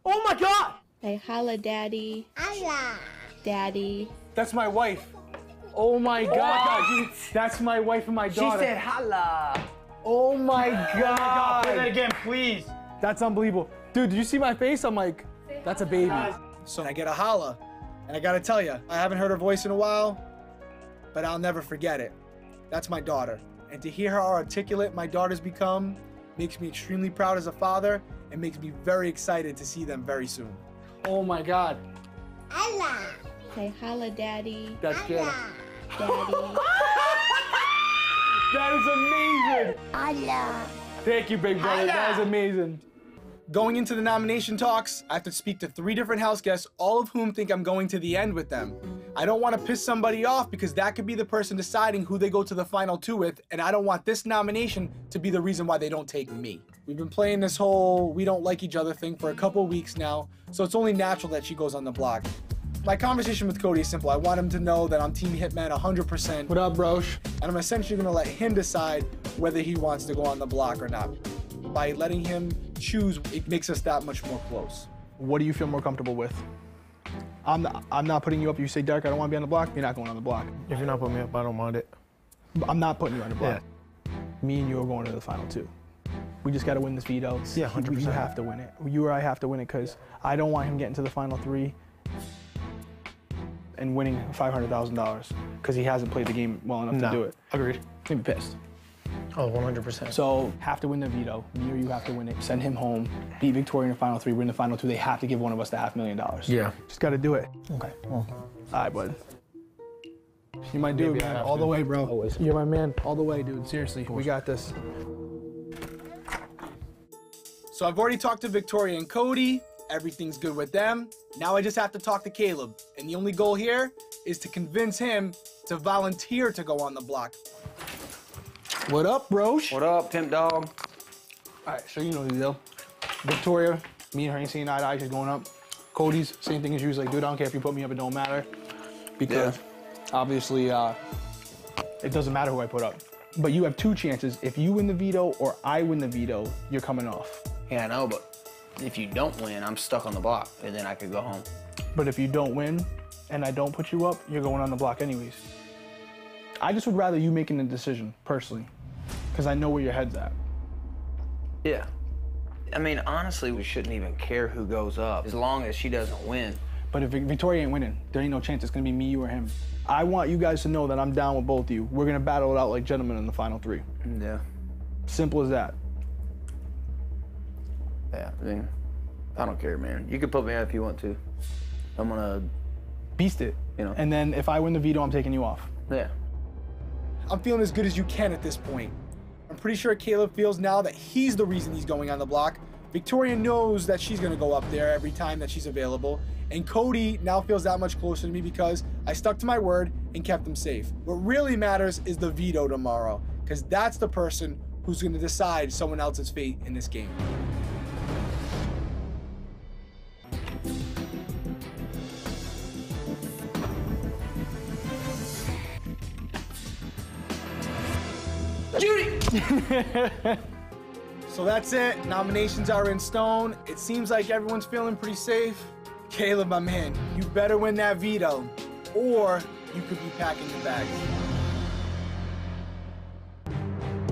Oh my God! Say holla, Daddy. Holla. Daddy. That's my wife. Oh my God. That's my wife and my daughter. She said holla. Oh my God. Play that again, please. That's unbelievable. Dude, did you see my face? I'm like, that's a baby. So I get a holla. And I gotta tell you, I haven't heard her voice in a while, but I'll never forget it. That's my daughter. And to hear how articulate my daughter's become makes me extremely proud as a father and makes me very excited to see them very soon. Oh my God. Holla. Say holla, Daddy. That's good. Daddy. That is amazing. Holla. Thank you, big brother. That is amazing. Going into the nomination talks, I have to speak to 3 different house guests, all of whom think I'm going to the end with them. I don't want to piss somebody off because that could be the person deciding who they go to the final 2 with, and I don't want this nomination to be the reason why they don't take me. We've been playing this whole we don't like each other thing for a couple weeks now, so it's only natural that she goes on the block. My conversation with Cody is simple. I want him to know that I'm Team Hitman 100%. What up, brosh? And I'm essentially going to let him decide whether he wants to go on the block or not. By letting him choose, it makes us that much more close. What do you feel more comfortable with? I'm not putting you up. You say, Derrick, I don't want to be on the block. You're not going on the block. If you're not putting me up, I don't mind it. I'm not putting you on the block. Yeah. Me and you are going to the final 2. We just got to win this veto. Yeah, 100%. You have to win it. You or I have to win it because I don't want him getting to the final 3 and winning $500,000 because he hasn't played the game well enough to do it. Agreed. He'd be pissed. Oh, 100%. So have to win the veto. Me or you have to win it. Send him home. Beat Victoria in the final 3. Win the final 2. They have to give one of us the $500,000. Yeah. Just got to do it. Okay. Well. All right, bud. You're my dude, man. All the way, bro. Always. You're my man. All the way, dude. Seriously, we got this. So I've already talked to Victoria and Cody. Everything's good with them. Now I just have to talk to Caleb. And the only goal here is to convince him to volunteer to go on the block. What up, brosh? What up, Temp Dog? All right, so you know the deal. Victoria, me and her ain't seeing eye to eye. She's going up. Cody's, same thing as you. He's like, dude, I don't care if you put me up, it don't matter. Because obviously, it doesn't matter who I put up. But you have 2 chances. If you win the veto or I win the veto, you're coming off. Yeah, I know, but if you don't win, I'm stuck on the block, and then I could go home. But if you don't win and I don't put you up, you're going on the block anyways. I just would rather you making the decision, personally, because I know where your head's at. Yeah. I mean, honestly, we shouldn't even care who goes up, as long as she doesn't win. But if Victoria ain't winning, there ain't no chance. It's gonna be me, you, or him. I want you guys to know that I'm down with both of you. We're gonna battle it out like gentlemen in the final 3. Yeah. Simple as that. Yeah, I mean, I don't care, man. You can put me up if you want to. I'm gonna beast it, you know. And then if I win the veto, I'm taking you off. Yeah. I'm feeling as good as you can at this point. I'm pretty sure Caleb feels now that he's the reason he's going on the block. Victoria knows that she's gonna go up there every time that she's available. And Cody now feels that much closer to me because I stuck to my word and kept him safe. What really matters is the veto tomorrow, because that's the person who's gonna decide someone else's fate in this game. Judy! So that's it. Nominations are in stone. It seems like everyone's feeling pretty safe. Caleb, my man, you better win that veto, or you could be packing your bags.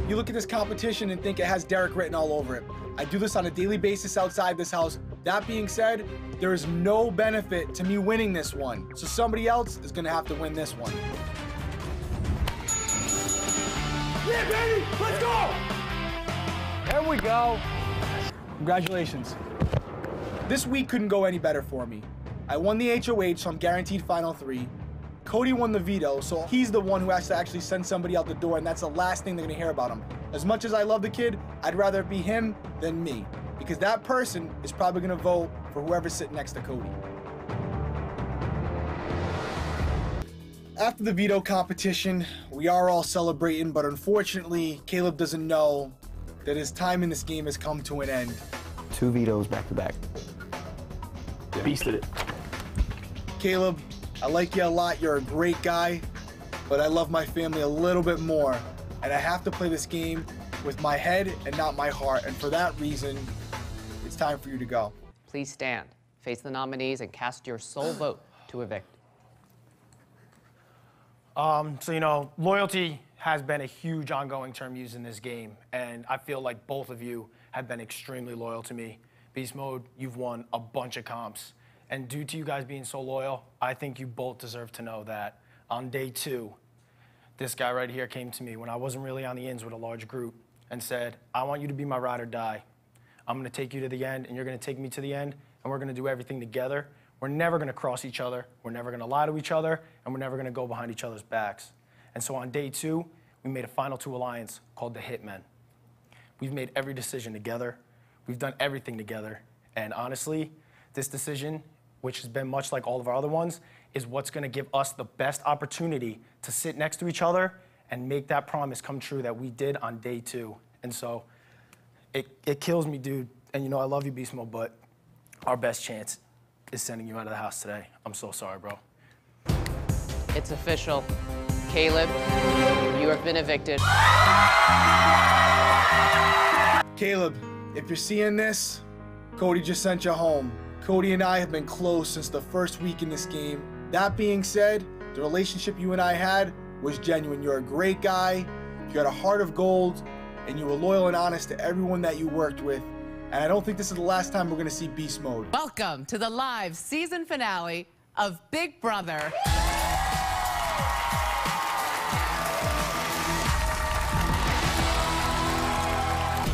You look at this competition and think it has Derrick written all over it. I do this on a daily basis outside this house. That being said, there is no benefit to me winning this one. So somebody else is gonna have to win this one. Yeah, baby, let's go! There we go. Congratulations. This week couldn't go any better for me. I won the HOH, so I'm guaranteed final 3. Cody won the veto, so he's the one who has to actually send somebody out the door, and that's the last thing they're gonna hear about him. As much as I love the kid, I'd rather it be him than me, because that person is probably gonna vote for whoever's sitting next to Cody. After the veto competition, we are all celebrating, but unfortunately, Caleb doesn't know that his time in this game has come to an end. 2 vetoes back to back. Beasted it. Caleb, I like you a lot. You're a great guy, but I love my family a little bit more, and I have to play this game with my head and not my heart, and for that reason, it's It's time for you to go. Please stand, face the nominees, and cast your sole vote to evict. So, you know, loyalty has been a huge ongoing term used in this game, and I feel like both of you have been extremely loyal to me. Beast Mode, you've won a bunch of comps, and due to you guys being so loyal, I think you both deserve to know that on day 2, this guy right here came to me when I wasn't really on the ins with a large group and said, I want you to be my ride or die. I'm gonna take you to the end, and you're gonna take me to the end, and we're gonna do everything together. We're never gonna cross each other, we're never gonna lie to each other, and we're never gonna go behind each other's backs. And so on day 2, we made a final 2 alliance called the Hitmen. We've made every decision together, we've done everything together, and honestly, this decision, which has been much like all of our other ones, is what's gonna give us the best opportunity to sit next to each other and make that promise come true that we did on day 2. And so, it kills me, dude, and you know I love you, Beast Mode, but our best chance is sending you out of the house today. I'm so sorry, bro. It's official. Caleb, you have been evicted. Caleb, if you're seeing this, Cody just sent you home. Cody and I have been close since the first week in this game. That being said, the relationship you and I had was genuine. You're a great guy, you got a heart of gold, and you were loyal and honest to everyone that you worked with. And I don't think this is the last time we're gonna see Beast Mode. Welcome to the live season finale of Big Brother.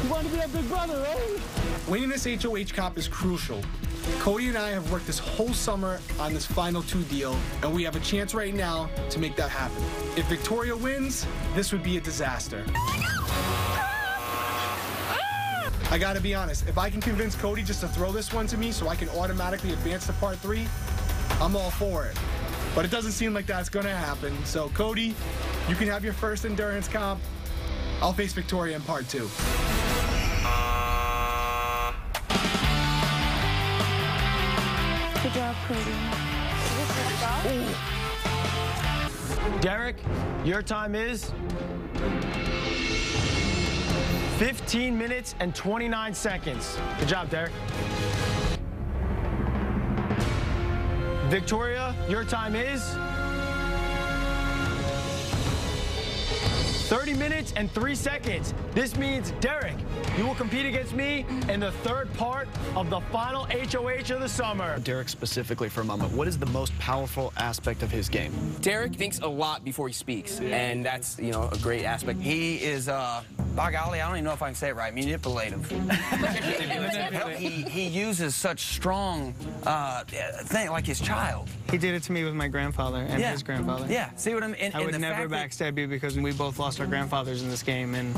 You want to be a big brother, right? Winning this HOH comp is crucial. Cody and I have worked this whole summer on this final 2 deal, and we have a chance right now to make that happen. If Victoria wins, this would be a disaster. I gotta be honest, if I can convince Cody just to throw this one to me so I can automatically advance to part 3, I'm all for it. But it doesn't seem like that's gonna happen. So Cody, you can have your first endurance comp. I'll face Victoria in part 2. Good job, Cody. Derrick, your time is 15 minutes and 29 seconds. Good job, Derrick. Victoria, your time is 30 minutes and 3 seconds. This means, Derrick, you will compete against me in the 3rd part of the final HOH of the summer. Derrick specifically for a moment, what is the most powerful aspect of his game? Derrick thinks a lot before he speaks, and that's, you know, a great aspect. He is, by golly, I don't even know if I can say it right, manipulative. he uses such strong thing, like his child. He did it to me with my grandfather and his grandfather. Yeah, see what I mean? I would never backstab you because we both lost our grandfathers in this game, and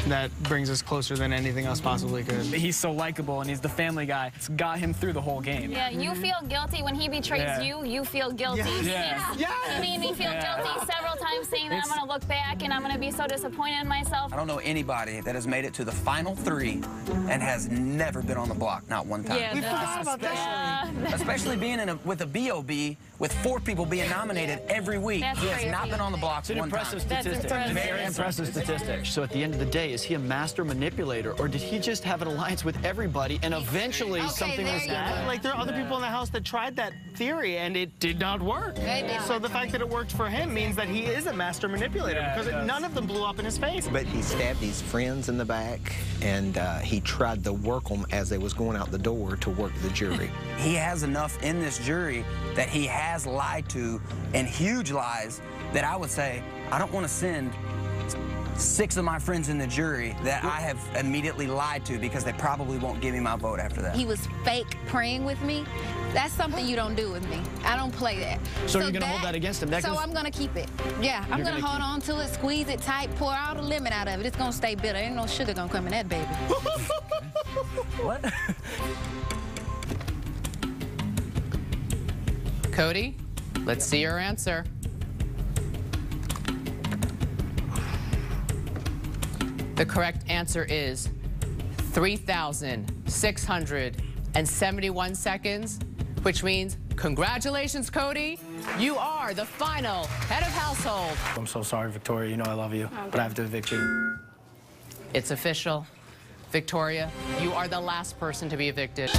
that brings us closer than anything else possibly could. He's so likable, and he's the family guy. It's got him through the whole game. Yeah, you feel guilty when he betrays you. You feel guilty. Yes. He made me feel guilty several times, saying that I'm going to look back and I'm going to be so disappointed in myself. I don't know anybody that has made it to the final 3 and has never been on the block, not one time. Yeah, we forgot about that. Especially being with a BOB with 4 people being nominated every week. That's he has crazy. not been on the block It's an one impressive time. statistic. Very impressive statistic. So at the end of the day, is he a master manipulator, or did he just have an alliance with everybody and eventually something was done? Like, there are other people in the house that tried that theory and it did not work. So the fact that it worked for him means that he is a master manipulator because none of them blew up in his face. But he stabbed his friends in the back, and he tried to work them as they was going out the door to work the jury. He has enough in this jury that he has lied to, and huge lies, that I would say, I don't want to send 6 of my friends in the jury that I have immediately lied to because they probably won't give me my vote after that. He was fake praying with me. That's something you don't do with me. I don't play that. So you're going to hold that against him? So I'm going to keep it. Yeah, I'm going to hold on to it, squeeze it tight, pour all the lemon out of it. It's going to stay bitter. Ain't no sugar going to come in that baby. What? Cody, let's see your answer. The correct answer is 3,671 seconds, which means congratulations, Cody. You are the final head of household. I'm so sorry, Victoria. You know I love you, but I have to evict you. It's official. Victoria, you are the last person to be evicted.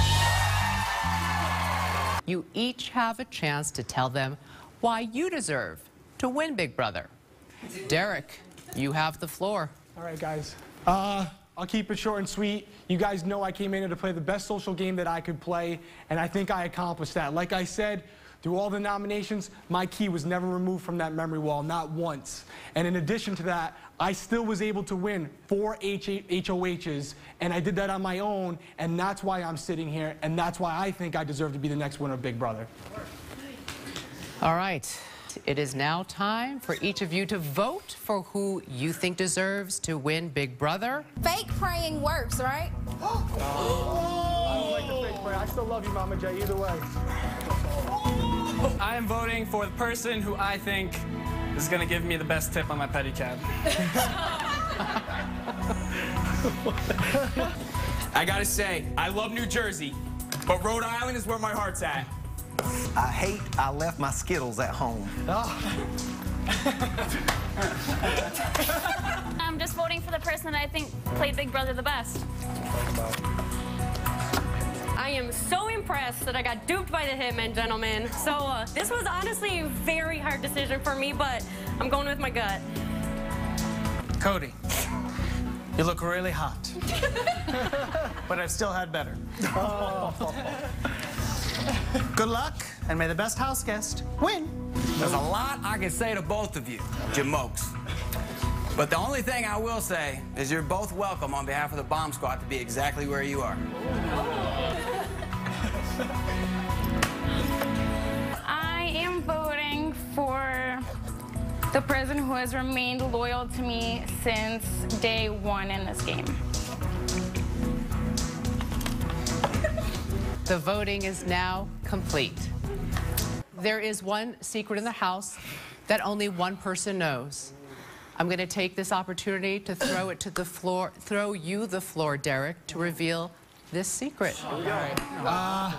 You each have a chance to tell them why you deserve to win Big Brother. Derrick, you have the floor. All right, guys. I'll keep it short and sweet. You guys know I came in here to play the best social game that I could play, and I think I accomplished that. Like I said, through all the nominations, my key was never removed from that memory wall, not once. And in addition to that, I still was able to win 4 HOHs, and I did that on my own, and that's why I'm sitting here, and that's why I think I deserve to be the next winner of Big Brother. All right. It is now time for each of you to vote for who you think deserves to win Big Brother. Fake praying works, right? I don't like the fake prayer. I still love you, Mama J, either way. I am voting for the person who I think is going to give me the best tip on my pedicab. I gotta say, I love New Jersey, but Rhode Island is where my heart's at. I left my Skittles at home. I'm just voting for the person that I think played Big Brother the best. I am so impressed that I got duped by the Hitmen, gentlemen. So this was honestly a very hard decision for me, but I'm going with my gut. Cody, you look really hot. But I've still had better. Good luck, and may the best house guest win. There's a lot I can say to both of you, Jamokes. But the only thing I will say is you're both welcome on behalf of the Bomb Squad to be exactly where you are. I am voting for the person who has remained loyal to me since day one in this game. The voting is now complete. There is one secret in the house that only one person knows. I'm going to take this opportunity to throw it to the floor, throw you the floor, Derrick, to reveal this secret. All right.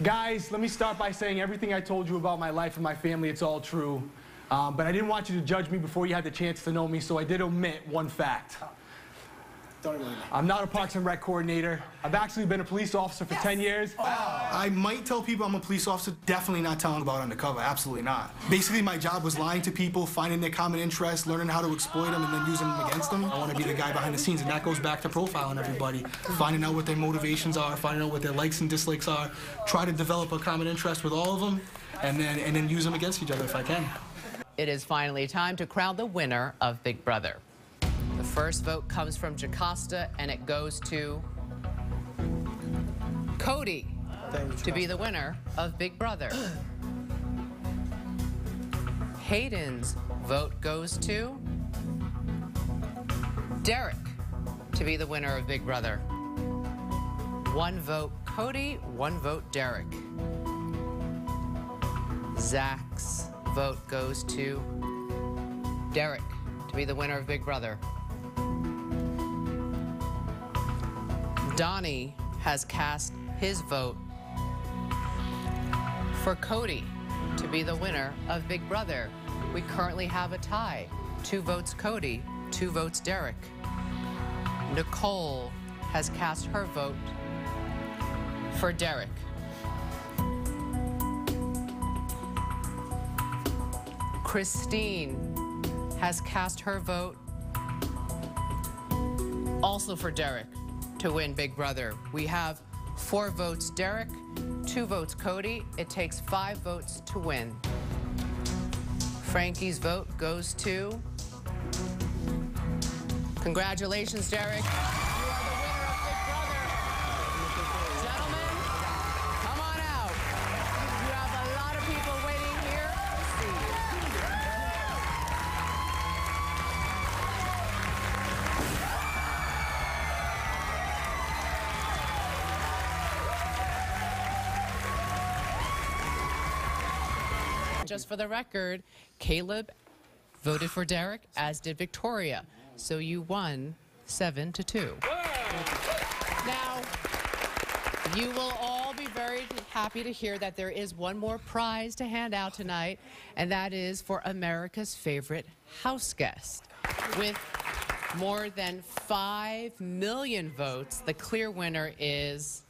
Guys, let me start by saying everything I told you about my life and my family, it's all true. But I didn't want you to judge me before you had the chance to know me, so I did omit one fact. I'm not a Parks and Rec coordinator. I've actually been a police officer for 10 years. I might tell people I'm a police officer, definitely not telling about undercover, absolutely not. Basically, my job was lying to people, finding their common interests, learning how to exploit them, and then using them against them. I want to be the guy behind the scenes, and that goes back to profiling everybody, finding out what their motivations are, finding out what their likes and dislikes are, try to develop a common interest with all of them, and then use them against each other if I can. It is finally time to crown the winner of Big Brother. The first vote comes from Jocasta, and it goes to Cody to be the winner of Big Brother. Hayden's vote goes to Derrick to be the winner of Big Brother. 1 vote Cody, 1 vote Derrick. Zach's vote goes to Derrick to be the winner of Big Brother. Donnie has cast his vote for Cody to be the winner of Big Brother. We currently have a tie. 2 votes Cody, 2 votes Derrick. Nicole has cast her vote for Derrick. Christine has cast her vote also for Derrick to win Big Brother. We have 4 votes Derrick, 2 votes Cody. It takes 5 votes to win. Frankie's vote goes to... Congratulations, Derrick. Just for the record, Caleb voted for Derrick, as did Victoria. So you won 7-2. Now, you will all be very happy to hear that there is one more prize to hand out tonight, and that is for America's favorite house guest. With more than 5 million votes, the clear winner is